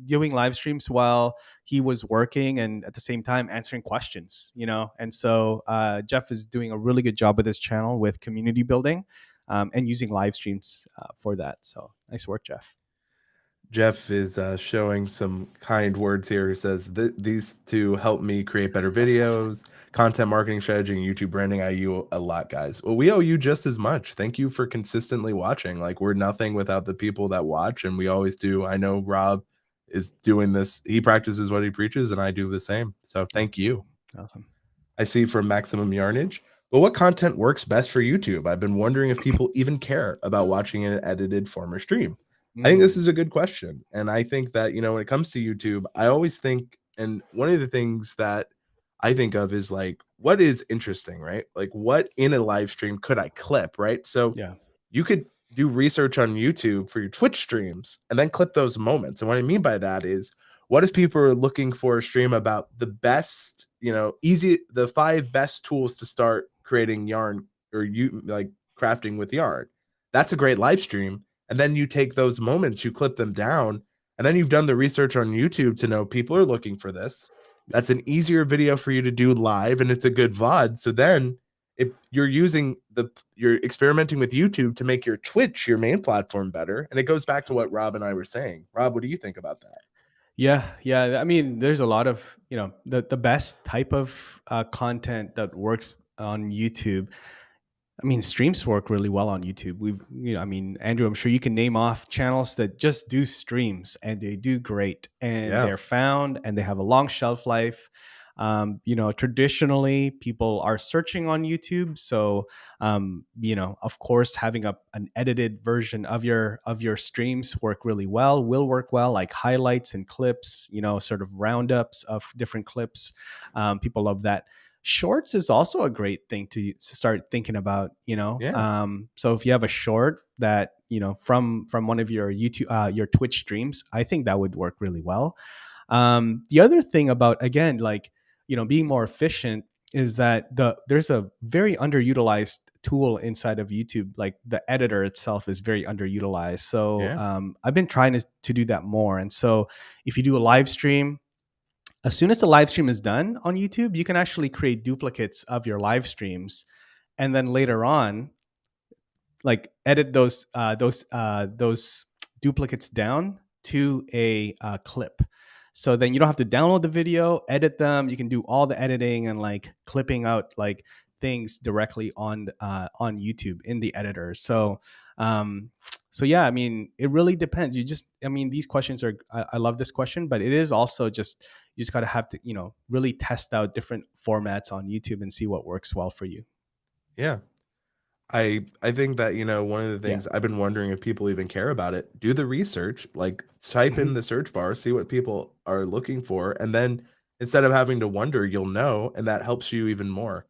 doing live streams while he was working and at the same time answering questions, and so Jeff is doing a really good job with his channel with community building, and using live streams for that. So nice work, Jeff. Jeff is showing some kind words here. He says, These two help me create better videos, content marketing strategy, and YouTube branding. I owe you a lot, guys. Well, we owe you just as much. Thank you for consistently watching. Like, we're nothing without the people that watch, and we always do. I know Rob is doing this. He practices what he preaches, and I do the same. So Oh, thank you. awesome. I see from Maximum Yarnage. But what content works best for YouTube? I've been wondering if people even care about watching an edited form or stream. I think this Mm, is a good question. And I think that, when it comes to YouTube, I always think, and one of the things that I think of is like, what is interesting, right? Like, what in a live stream could I clip, right? So yeah. you could do research on YouTube for your Twitch streams and then clip those moments. And what I mean by that is, what if people are looking for a stream about the best, the 5 best tools to start creating yarn or you like crafting with yarn? That's a great live stream. And then you take those moments, you clip them down, And then you've done the research on YouTube to know people are looking for this. That's an easier video for you to do live, and it's a good VOD. So then if you're experimenting with YouTube to make your Twitch your main platform better. And it goes back to what Rob and I were saying. Rob, what do you think about that? Yeah. I mean, there's a lot of, the best type of content that works on YouTube. I mean, streams work really well on YouTube. I mean, Andrew, I'm sure you can name off channels that just do streams and they do great and Yeah. they're found and they have a long shelf life. Traditionally, people are searching on YouTube, so of course, having an edited version of your streams will work well, like highlights and clips, sort of roundups of different clips. People love that. Shorts is also a great thing to start thinking about. Yeah. So if you have a short that from one of your your Twitch streams, I think that would work really well. The other thing about, again, like, being more efficient, is that there's a very underutilized tool inside of YouTube. Like, the editor itself is very underutilized. So Yeah. I've been trying to do that more. And so if you do a live stream, as soon as the live stream is done on YouTube, you can actually create duplicates of your live streams, and then later on, like, edit those duplicates down to a clip. So then you don't have to download the video, edit them. You can do all the editing and like clipping out like things directly on YouTube in the editor. Um, so yeah, I mean, it really depends. I mean, these questions are, I love this question, but it is also just, you just gotta have to, really test out different formats on YouTube and see what works well for you. Yeah. I think that, one of the Yeah. things I've been wondering if people even care about it. Do the research, like type in Mhm. the search bar, see what people are looking for, and then instead of having to wonder, you'll know, and that helps you even more.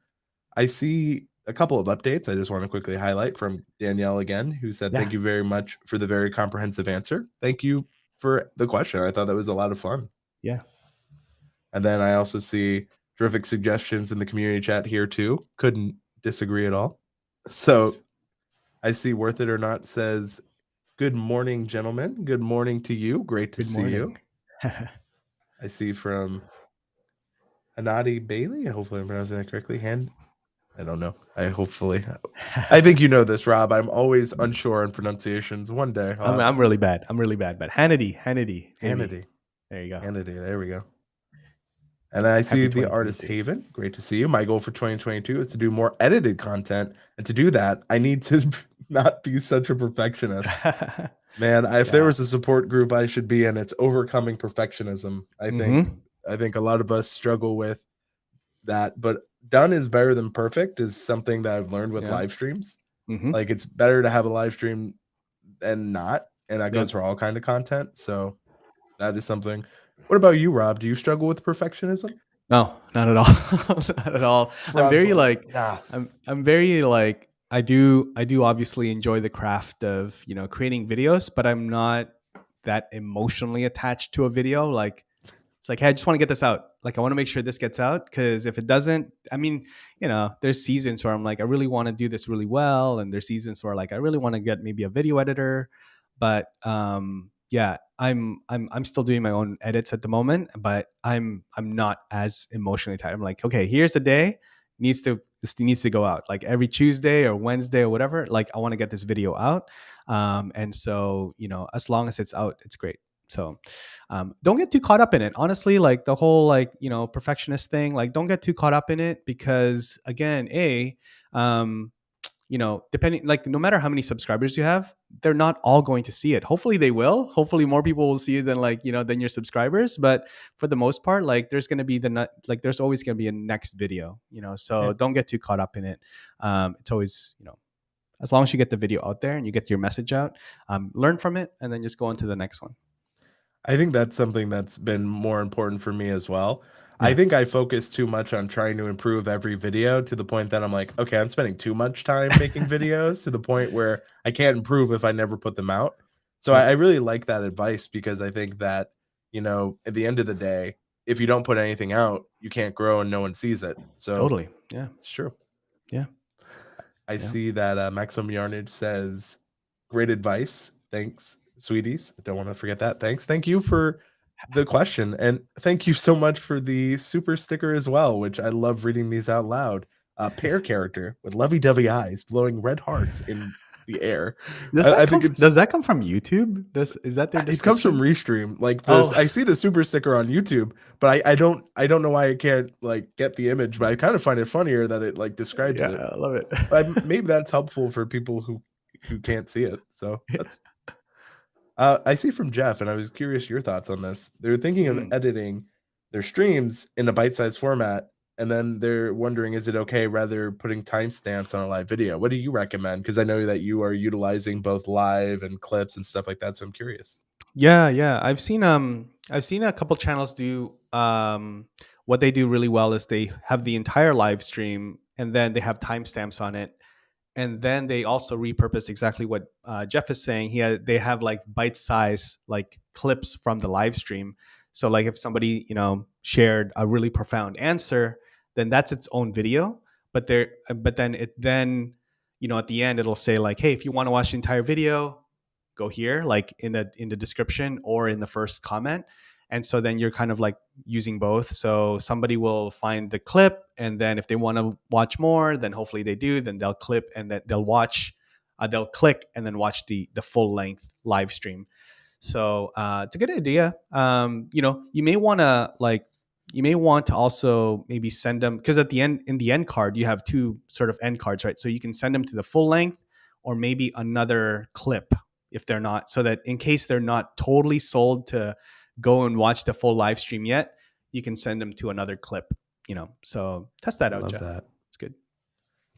I see a couple of updates I just want to quickly highlight from Danielle again, who said, Yeah. "Thank you very much for the very comprehensive answer. Thank you for the question. I thought that was a lot of fun." Yeah. And then I also see terrific suggestions in the community chat here too. Couldn't disagree at all. So Nice. I see Worth It or Not says, "Good morning, gentlemen. Good morning to you. Great to Good see morning. you." I see from Hanadi Bailey. Hopefully I'm pronouncing that correctly. I don't know. I think you know this, Rob. I'm always unsure on pronunciations. One day I'll have I'm really bad. I'm really bad. But Hannity, maybe. Hannity. There you go. Hannity. There we go. And I see Happy the artist 2022. Haven. Great to see you. My goal for 2022 is to do more edited content. And to do that, I need to not be such a perfectionist. Man, if there Yeah. was a support group I should be in, it's overcoming perfectionism. Mm-hmm. I think a lot of us struggle with that, but done is better than perfect is something that I've learned with Yeah. live streams. Mm-hmm. Like, it's better to have a live stream than not, and that goes Yep. for all kind of content. So that is something. What about you, Rob? Do you struggle with perfectionism? No, not at all. Not at all. I'm Rob's very like, like, nah. I'm very like, I do obviously enjoy the craft of, creating videos, but I'm not that emotionally attached to a video. Like, it's like, hey, I just want to get this out. Like, I want to make sure this gets out, because if it doesn't, I mean, there's seasons where I'm like, I really want to do this really well, and there's seasons where like I really want to get maybe a video editor, but yeah, I'm still doing my own edits at the moment, but I'm not as emotionally tired. I'm like, okay, here's the day, this needs to go out like every Tuesday or Wednesday or whatever. Like, I want to get this video out, and so as long as it's out, it's great. So don't get too caught up in it, honestly. Like, the whole, like, perfectionist thing, like, don't get too caught up in it, because again, um depending, like, no matter how many subscribers you have, they're not all going to see it. Hopefully they will. Hopefully more people will see it than, like, than your subscribers. But for the most part, like, there's going to be there's always going to be a next video, Yeah. so don't get too caught up in it. It's always, as long as you get the video out there and you get your message out, learn from it, and then just go on to the next one. I think that's something that's been more important for me as well. I Yeah. think I focus too much on trying to improve every video to the point that I'm like, okay, I'm spending too much time making videos to the point where I can't improve if I never put them out. So I Yep. really like that advice, because I think that, at the end of the day, if you don't put anything out, you can't grow and no one sees it. So Totally. Yeah. it's true. Yeah. I Yeah. see that Maxim Yarnage says, "Great advice. Thanks. sweeties. Don't want to forget that. Thanks. Thank you for the question. And thank you so much for the super sticker as well, which I love reading these out loud. Pear character with lovey-dovey eyes blowing red hearts in the air. I think it's Does that come from YouTube? Is that their it comes from description? Restream. Like this, Oh, I see the super sticker on YouTube, but I don't know why I can't like get the image, but I kind of find it funnier that it like describes yeah, it. I love it. Maybe that's helpful for people who can't see it. So that's I see from Jeff, and I was curious your thoughts on this. They're thinking of Mm. editing their streams in a bite-sized format, and then they're wondering, is it okay rather putting timestamps on a live video? What do you recommend? Because I know that you are utilizing both live and clips and stuff like that. So I'm curious. Yeah, yeah. I've seen a couple channels do what they do really well is they have the entire live stream and then they have timestamps on it. And then they also repurpose exactly what Jeff is saying. They have like bite-sized like clips from the live stream. So like if somebody shared a really profound answer, then that's its own video. But then at the end it'll say like, hey, if you want to watch the entire video, go here, like in the description or in the first comment. And so then you're kind of like using both. So somebody will find the clip, and then if they want to watch more, then hopefully they do. Then they'll clip, and then they'll watch, they'll click, and then watch the full length live stream. So it's a good idea. You may want to also maybe send them, because at the end, in the end card, you have two sort of end cards, right? So you can send them to the full length or maybe another clip if they're not, so that in case they're not totally sold to go and watch the full live stream yet, you can send them to another clip. So test that I out, love Jeff. that. It's good.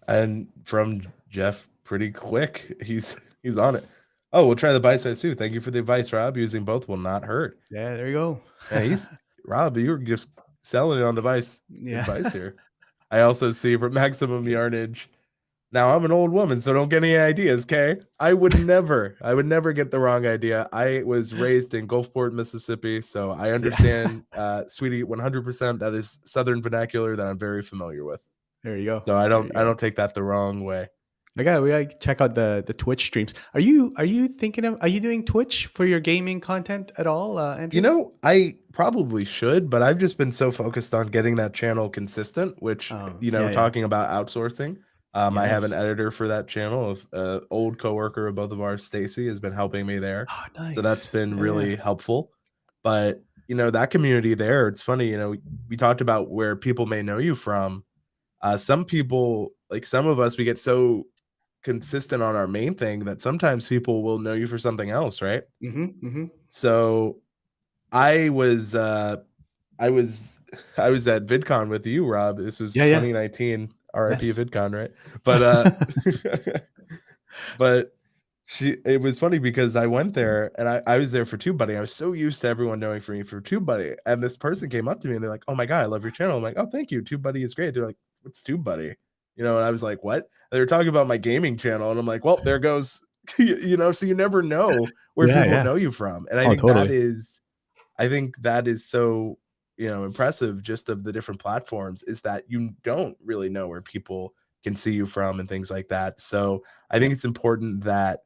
And from Jeff, pretty quick. He's on it. Oh, we'll try the bite size too. Thank you for the advice, Rob. Using both will not hurt. Yeah, there you go. Yeah, he's Rob. You were just selling it on the Yeah. advice here. I also see from Maximum Yarnage. Now I'm an old woman, so don't get any ideas, okay? I would never get the wrong idea. I was raised in Gulfport, Mississippi, so I understand, sweetie, 100%. That is Southern vernacular that I'm very familiar with. There you go. So I don't take that the wrong way. We gotta check out the Twitch streams. Are you doing Twitch for your gaming content at all, Andrew? I probably should, but I've just been so focused on getting that channel consistent, which, Oh, yeah. talking about outsourcing. I have an Yes. editor for that channel. Old coworker of both of ours, Stacy, has been helping me there. Oh, So that's nice. been Yeah, really yeah. helpful. But, that community there, it's funny, we talked about where people may know you from. Some people, like some of us, we get so consistent on our main thing that sometimes people will know you for something else, right? Mm-hmm. So I was I was I was at VidCon with you, Rob. This was Yeah, yeah. 2019, RIP Yes. VidCon, right? But but it was funny because I went there and I was there for TubeBuddy. I was so used to everyone knowing for me for TubeBuddy. And this person came up to me and they're like, "Oh my God, I love your channel." I'm like, "Oh, thank you. TubeBuddy is great." They're like, "What's TubeBuddy?" And I was like, "What?" And they were talking about my gaming channel, and I'm like, "Well, there goes," so you never know where Yeah, people yeah. know you from. And Oh, totally. I think that is so, impressive just of the different platforms is that you don't really know where people can see you from and things like that. So I think it's important that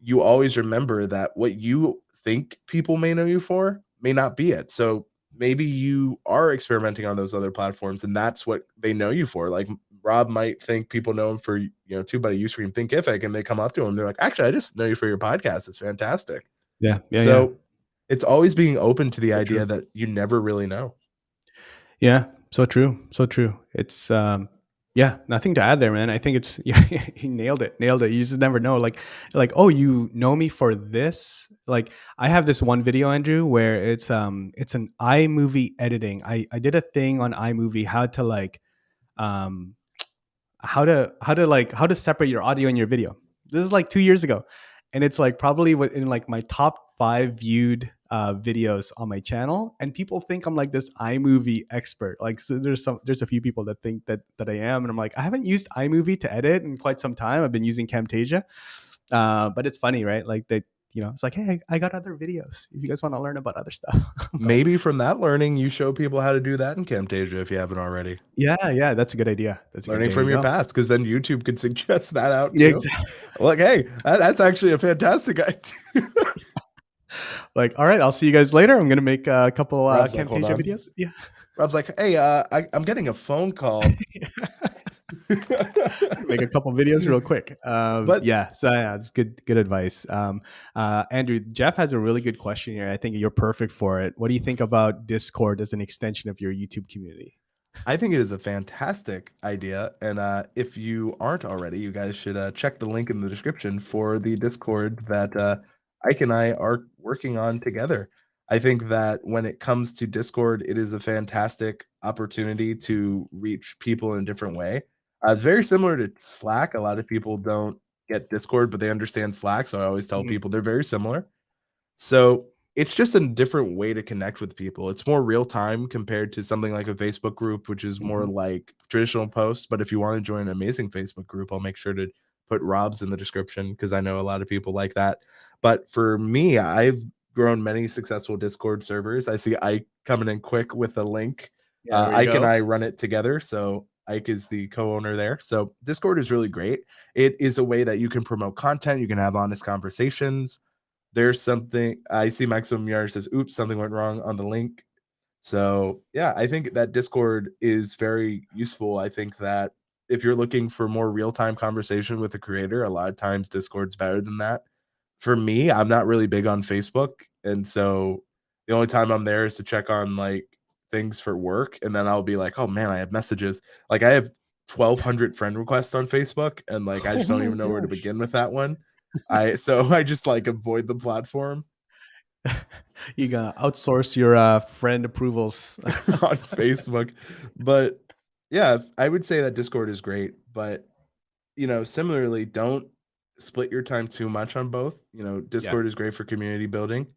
you always remember that what you think people may know you for may not be it. So maybe you are experimenting on those other platforms and that's what they know you for. Like Rob might think people know him for, TubeBuddy, Uscream, Thinkific, and they come up to him. They're like, actually, I just know you for your podcast. It's fantastic. Yeah, yeah, yeah. So it's always being open to the So idea true. that you never really know. Yeah, so true. So true. It's yeah, nothing to add there, man. I think it's yeah, he nailed it. Nailed it. You just never know. Like, oh, you know me for this? Like I have this one video, Andrew, where it's an iMovie editing. I did a thing on iMovie how to like um how to separate your audio and your video. This is like 2 years ago, and it's like probably in like my top 5 viewed videos on my channel, and people think I'm like this iMovie expert. Like, so there's a few people that think that I am, and I'm like, I haven't used iMovie to edit in quite some time. I've been using Camtasia, but it's funny, right? Like they. It's like, hey, I got other videos if you guys want to learn about other stuff. But Maybe from that learning, you show people how to do that in Camtasia if you haven't already. yeah, that's a good idea. That's a good Learning idea. There from you your go. past, because then YouTube could suggest that out Yeah, too. exactly. Like, hey, that's actually a fantastic idea. Like, all right, I'll see you guys later. I'm gonna make a couple Rob's like, hold Camtasia on. videos. Yeah. Rob's like, hey, I'm getting a phone call. Make a couple videos real quick. But Yeah, so yeah, it's good advice. Andrew, Jeff has a really good question here. I think you're perfect for it. What do you think about Discord as an extension of your YouTube community? I think it is a fantastic idea. And if you aren't already, you guys should check the link in the description for the Discord that Ike and I are working on together. I think that when it comes to Discord, it is a fantastic opportunity to reach people in a different way. It's very similar to Slack. A lot of people don't get Discord, but they understand Slack. So I always tell Mhm, people they're very similar. So it's just a different way to connect with people. It's more real time compared to something like a Facebook group, which is more mhm. like traditional posts. But if you want to join an amazing Facebook group, I'll make sure to put Rob's in the description because I know a lot of people like that. But for me, I've grown many successful Discord servers. I see Ike coming in quick with a link. Yeah, there we Ike and go. I run it together. So Ike is the co-owner there. So Discord is really great. It is a way that you can promote content, you can have honest conversations. There's something I see Maximum Yard says, oops, something went wrong on the link. So yeah, I think that Discord is very useful. I think that if you're looking for more real-time conversation with a creator, a lot of times Discord's better than that. For me, I'm not really big on Facebook. And so the only time I'm there is to check on like things for work. And then I'll be like, oh man, I have messages. Like I have 1,200 friend requests on Facebook, and like I Oh just don't my even know where to gosh. begin with that one. I just like avoid the platform You gotta outsource your friend approvals. on Facebook. But yeah, I would say that Discord is great, but similarly, don't split your time too much on both. Yeah, Discord is great for community building,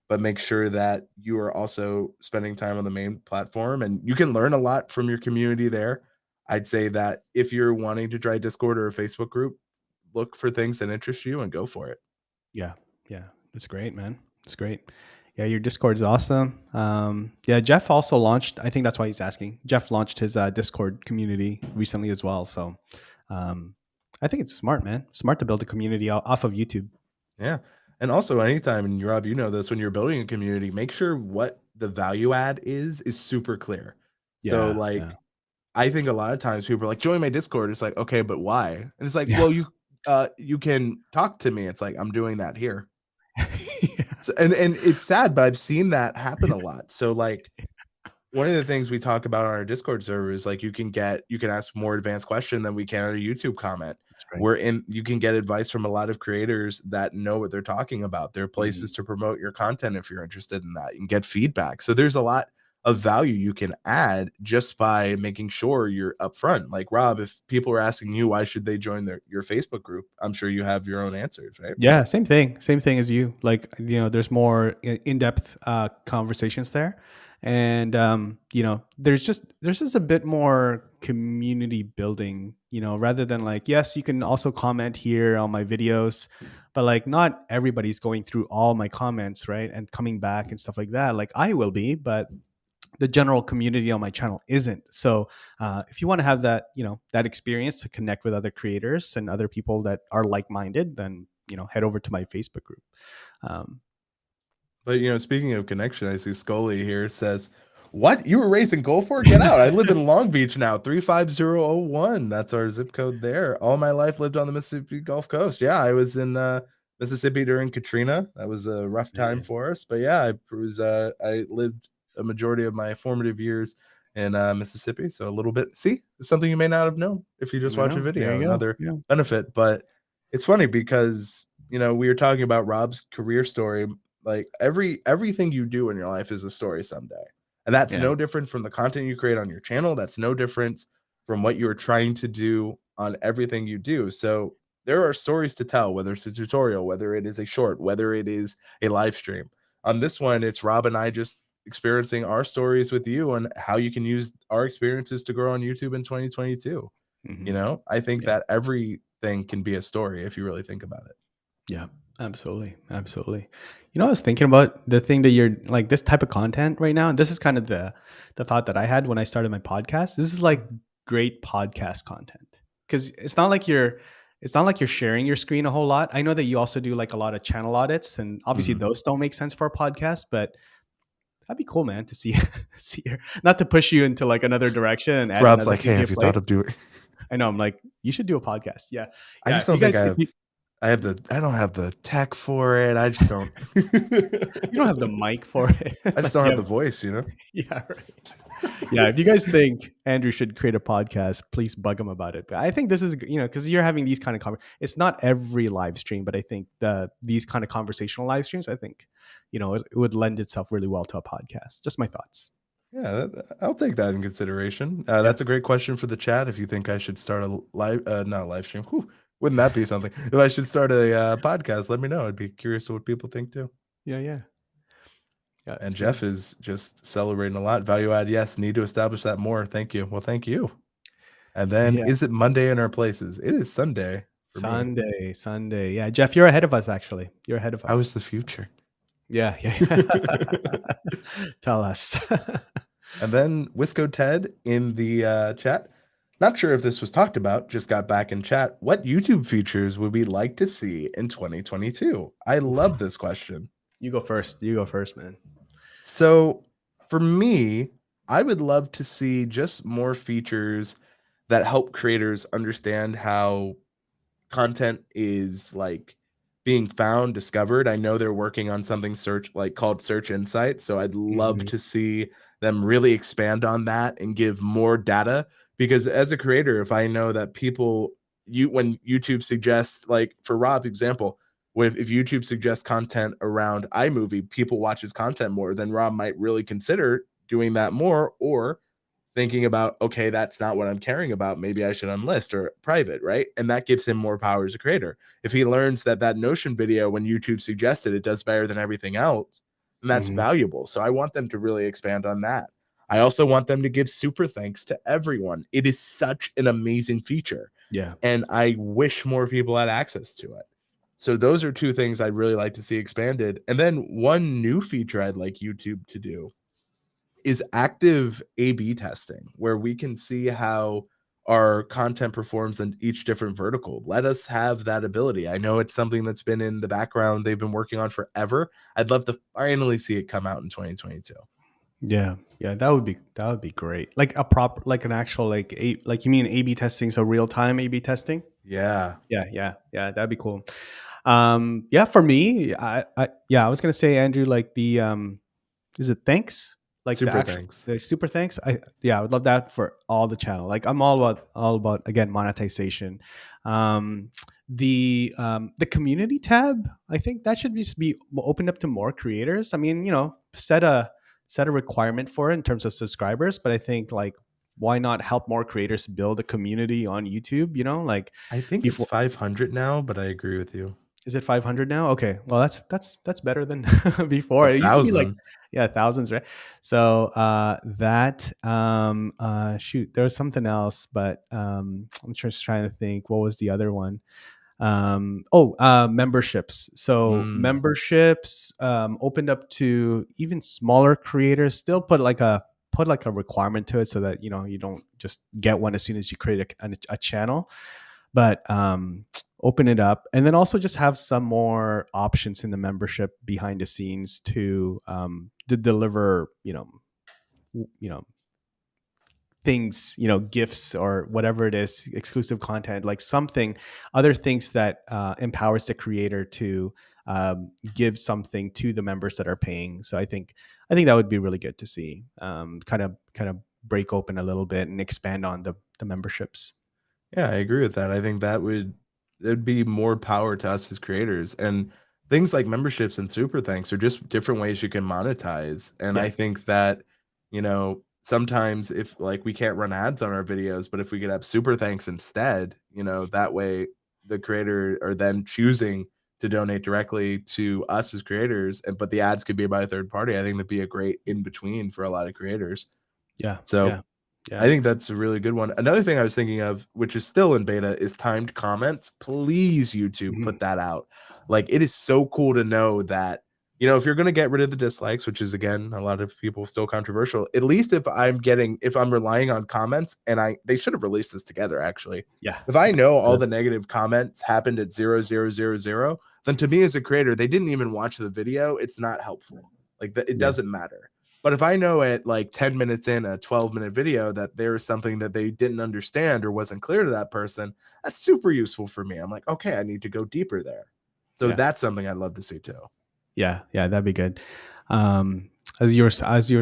but make sure that you are also spending time on the main platform and you can learn a lot from your community there. I'd say that if you're wanting to try Discord or a Facebook group, look for things that interest you and go for it. yeah, yeah. That's great, man. That's great. Yeah, your Discord is awesome. Yeah, Jeff also launched. I think that's why he's asking. Jeff launched his Discord community recently as well. So, um, I think it's smart, man. Smart to build a community off of YouTube. Yeah. And also anytime, and Rob, you know this, when you're building a community, make sure what the value add is super clear. So Yeah, yeah, like I think a lot of times people are like, join my Discord. It's like, okay, but why? And it's like, yeah. well, you can talk to me. It's like, I'm doing that here. Yeah. So and it's sad, but I've seen that happen a lot. So like one of the things we talk about on our Discord server is like you can ask more advanced question than we can on a YouTube comment. That's great. Where in you can get advice from a lot of creators that know what they're talking about. There are Mhm. places to promote your content if you're interested in that. You can get feedback. So there's a lot of value you can add just by making sure you're upfront. Like Rob, if people are asking you why should they join your Facebook group, I'm sure you have your own answers, right? Yeah, same thing. Same thing as you. Like, there's more in-depth conversations there. And there's just a bit more community building, rather than like, yes, you can also comment here on my videos, but like not everybody's going through all my comments, right? And coming back and stuff like that. Like I will be, but the general community on my channel isn't. So if you want to have that experience to connect with other creators and other people that are like-minded, then head over to my Facebook group. um, But speaking of connection, I see Scully here says, "What? You were raised in Gulfport? Get out! I live in Long Beach now. 35001. That's our zip code there. All my life lived on the Mississippi Gulf Coast. Yeah, I was in Mississippi during Katrina. That was a rough time Man, for us. But yeah, I lived a majority of my formative years in Mississippi. So a little bit. See, it's something you may not have known if you just I watch a know, there video. you go. Another Yeah. benefit. But it's funny because we were talking about Rob's career story. Like everything you do in your life is a story someday. And that's Yeah. no different from the content you create on your channel. That's no different from what you're trying to do on everything you do. So there are stories to tell, whether it's a tutorial, whether it is a short, whether it is a live stream. On this one, it's Rob and I just experiencing our stories with you and how you can use our experiences to grow on YouTube in 2022. Hmm. I think Yeah. that everything can be a story if you really think about it. Yeah, absolutely. Absolutely. I was thinking about the thing that you're like, this type of content right now. And this is kind of the thought that I had when I started my podcast. This is like great podcast content. Because it's not like you're it's not like you're sharing your screen a whole lot. I know that you also do like a lot of channel audits, and obviously Mhm. those don't make sense for a podcast, but that'd be cool, man, to see see your, not to push you into like another direction and add Rob's another like, thing "Hey, to your have you thought plate. of doing?" I know. I'm like, you should do a podcast. Yeah, I yeah. just If you don't think guys, if you I have the I don't have the tech for it. I just don't. you don't have the mic for it, I just like don't you have the have, voice, you know? yeah, right. Yeah, if you guys think Andrew should create a podcast, please bug him about it. But I think this is, because you're having these kind of it's not every live stream, but I think these kind of conversational live streams, I think, it would lend itself really well to a podcast. Just my thoughts. Yeah, I'll take that in consideration. Yeah. That's a great question for the chat. If you think I should start a live, not a live stream, whew, wouldn't that be something? If I should start a podcast, let me know. I'd be curious what people think too. Yeah, yeah. Yeah, And it's Jeff been is just celebrating a lot. Value add, yes. Need to establish that more. Thank you. Well, thank you. And then, yeah. is it Monday in our places? It is Sunday for me. Sunday, Sunday. Yeah, Jeff, you're ahead of us actually. You're ahead of How is us. the future? Yeah, yeah. Tell us. And then Wisco Ted in the chat. Not sure if this was talked about, just got back in chat. What YouTube features would we like to see in 2022? I love this question. You go first. You go first, man. So for me, I would love to see just more features that help creators understand how content is like being found, discovered. I know they're working on something called Search Insights, so I'd love Mhm. to see them really expand on that and give more data, because as a creator, if I know that when YouTube suggests, like for Rob example, if YouTube suggests content around iMovie, people watch his content more, then Rob might really consider doing that more, or thinking about, okay, that's not what I'm caring about. Maybe I should unlist or private, right? And that gives him more power as a creator. If he learns that Notion video, when YouTube suggested it, does better than everything else, then that's Mhm. valuable. So I want them to really expand on that. I also want them to give super thanks to everyone. It is such an amazing feature. Yeah. And I wish more people had access to it. So those are two things I'd really like to see expanded. And then one new feature I'd like YouTube to do is active A/B testing, where we can see how our content performs in each different vertical. Let us have that ability. I know it's something that's been in the background, they've been working on forever. I'd love to finally see it come out in 2022. Yeah. Yeah, that would be great. Like like an actual like you mean A/B testing, so real time A/B testing? Yeah. Yeah, yeah, yeah, that'd be cool. Yeah, for me, I was gonna say, Andrew, like is it thanks? Like Super thanks. the super thanks. I would love that for all the channel. Like I'm all about again monetization. Um, the community tab, I think that should just be opened up to more creators. I mean, set a requirement for it in terms of subscribers, but I think like why not help more creators build a community on YouTube? Like I think it's before. 500 now, but I agree with you. Is it 500 now? Okay. Well, that's better than A before. It used to be like, thousand. yeah, thousands, right? So that shoot, there was something else, but I'm just trying to think what was the other one. Memberships. So Mm, memberships opened up to even smaller creators. Still put like a requirement to it so that you don't just get one as soon as you create a channel, but open it up, and then also just have some more options in the membership behind the scenes to deliver you know things, gifts or whatever it is, exclusive content, like something, other things that empowers the creator to give something to the members that are paying. So I think that would be really good to see, kind of break open a little bit and expand on the memberships. yeah, I agree with that. I think there'd be more power to us as creators, and things like memberships and super thanks are just different ways you can monetize. And Yeah. I think that, sometimes if like we can't run ads on our videos, but if we could have super thanks instead, that way the creator are then choosing to donate directly to us as creators, but the ads could be by a third party. I think that'd be a great in between for a lot of creators. Yeah. So Yeah. I Yeah. think that's a really good one. Another thing I was thinking of, which is still in beta, is timed comments. Please, YouTube, Mhm. put that out. Like, it is so cool to know that if you're going to get rid of the dislikes, which is again a lot of people still controversial, at least if I'm relying on comments, and they should have released this together actually. Yeah. If I know all Sure. the negative comments happened at 0000, then to me as a creator, they didn't even watch the video. It's not helpful. Like it Yeah. doesn't matter. But if I know at like 10 minutes in a 12-minute video that there is something that they didn't understand or wasn't clear to that person, that's super useful for me. I'm like, okay, I need to go deeper there. So Yeah. that's something I'd love to see too. Yeah, that'd be good. Um, as you were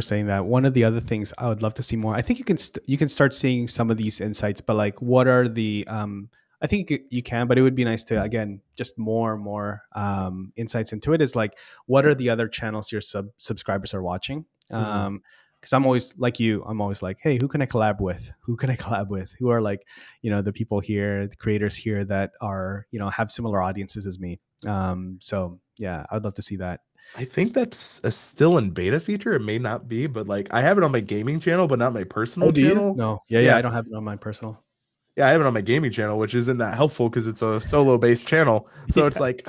saying that, one of the other things I would love to see more. I think you can start seeing some of these insights, but like, what are the? I think you can, but it would be nice to again just more insights into it. Is like, what are the other channels your subscribers are watching? Mhm. Because I'm always like you. I'm always like, hey, who can I collab with? Who can I collab with? Who are like, the people here, the creators here that are have similar audiences as me. So yeah, I'd love to see that. I think that's a still in beta feature. It may not be, but like I have it on my gaming channel, but not my Oh, personal do you? channel. No. Yeah. Yeah. I don't have it on my personal. Yeah, I have it on my gaming channel, which isn't that helpful because it's a solo based channel. So it's Yeah. like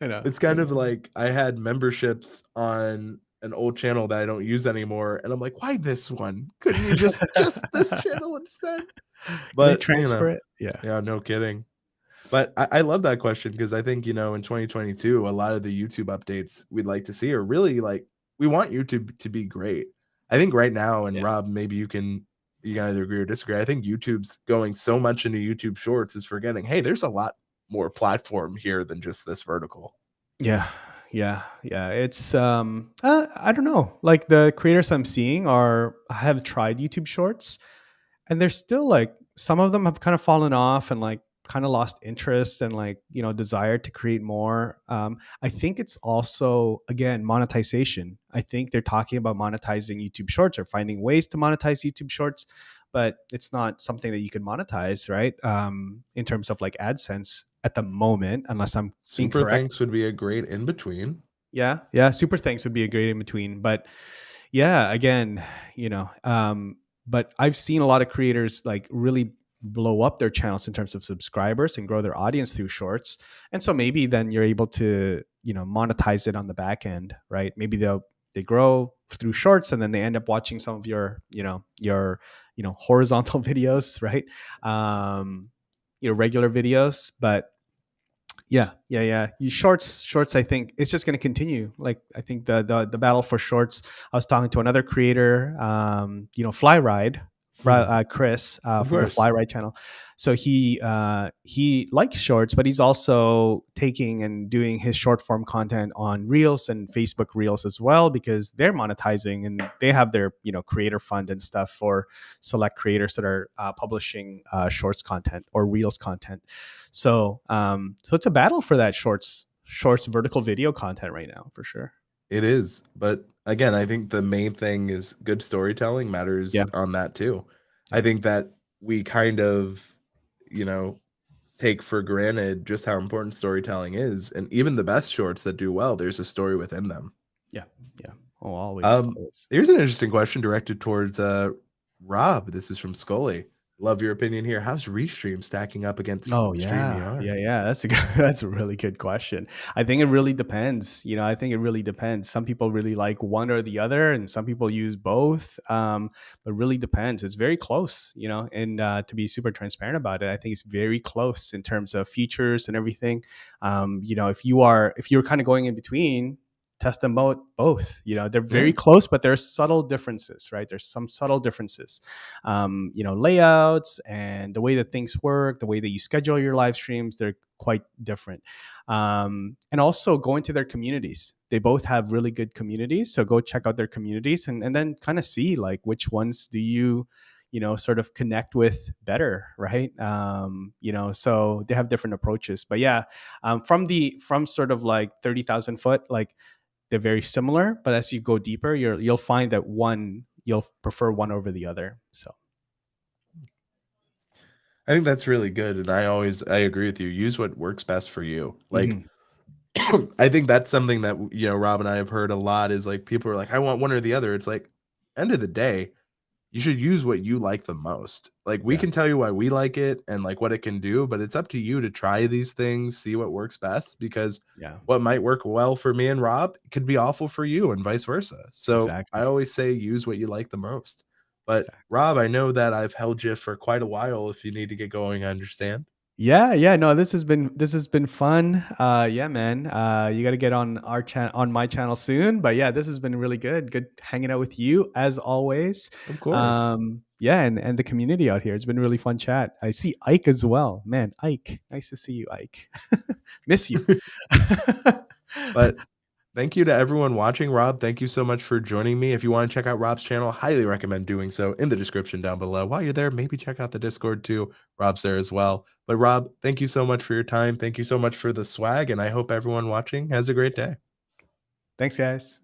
I know. it's kind of like I had memberships on an old channel that I don't use anymore. And I'm like, why this one? Couldn't you just this channel instead? Can they But transfer it? Yeah. yeah, no kidding. But I love that question because I think, in 2022, a lot of the YouTube updates we'd like to see are really like we want YouTube to be great. I think right now, and Yeah. Rob, maybe you can either agree or disagree. I think YouTube's going so much into YouTube Shorts is forgetting, hey, there's a lot more platform here than just this vertical. Yeah. Yeah. It's I don't know. Like the creators I'm seeing have tried YouTube Shorts, and they're still like, some of them have kind of fallen off and like kind of lost interest and like desire to create more. I think it's also again monetization. I think they're talking about monetizing YouTube Shorts or finding ways to monetize YouTube Shorts, but it's not something that you can monetize, right? In terms of like AdSense at the moment, unless I'm Super incorrect. Thanks would be a great in between. Yeah, super thanks would be a great in between, but yeah, again, but I've seen a lot of creators like really blow up their channels in terms of subscribers and grow their audience through shorts. And so maybe then you're able to, monetize it on the back end, right? Maybe they grow through shorts and then they end up watching some of your horizontal videos, right? Your regular videos, but yeah. You shorts. I think it's just going to continue. Like I think the battle for shorts. I was talking to another creator, Fly Ride, Mhm. Chris Of from the course. Fly Ride channel. So he likes shorts, but he's also taking and doing his short form content on Reels and Facebook Reels as well because they're monetizing and they have their creator fund and stuff for select creators that are publishing shorts content or Reels content. So it's a battle for that shorts vertical video content right now for sure. It is. But again, I think the main thing is good storytelling matters Yeah. on that too. I Yeah. think that we kind of, you know, take for granted just how important storytelling is. And even the best shorts that do well, there's a story within them. Yeah. Yeah. Oh, always. Here's an interesting question directed towards Rob. This is from Scully. Love your opinion here. How's Restream stacking up against Oh yeah, StreamYard? yeah. That's a that's a really good question. I think it really depends. I think it really depends. Some people really like one or the other, and some people use both. But really depends. It's very close. And to be super transparent about it, I think it's very close in terms of features and everything. If you're kind of going in between, test them both. They're very Yeah. close, but there's subtle differences, right? There's some subtle differences, layouts and the way that things work, the way that you schedule your live streams, they're quite different. And also go into their communities. They both have really good communities. So go check out their communities and then kind of see like which ones do you, sort of connect with better, right? So they have different approaches. But yeah, from sort of like 30,000 foot, like they're very similar, but as you go deeper, you'll find that you'll prefer one over the other. So I think that's really good. And I agree with you. Use what works best for you. Like, mhm. I think that's something that, Rob and I have heard a lot is like people are like, I want one or the other. It's like, end of the day, you should use what you like the most. Like, we Yeah. can tell you why we like it and like what it can do, but it's up to you to try these things, see what works best, because Yeah. what might work well for me and Rob could be awful for you and vice versa. So I Exactly. always say use what you like the most. But Exactly. Rob, I know that I've held you for quite a while. If you need to get going, I understand. Yeah, yeah, no, this has been fun. Yeah, man. You got to get on our channel, on my channel soon. But yeah, this has been really good. Good hanging out with you as always. Of course. Yeah, and the community out here. It's been really fun chat. I see Ike as well. Man, Ike, nice to see you, Ike. Miss you. But thank you to everyone watching. Rob, thank you so much for joining me. If you want to check out Rob's channel, highly recommend doing so in the description down below. While you're there, maybe check out the Discord too. Rob's there as well. But Rob, thank you so much for your time. Thank you so much for the swag, and I hope everyone watching has a great day. Thanks, guys.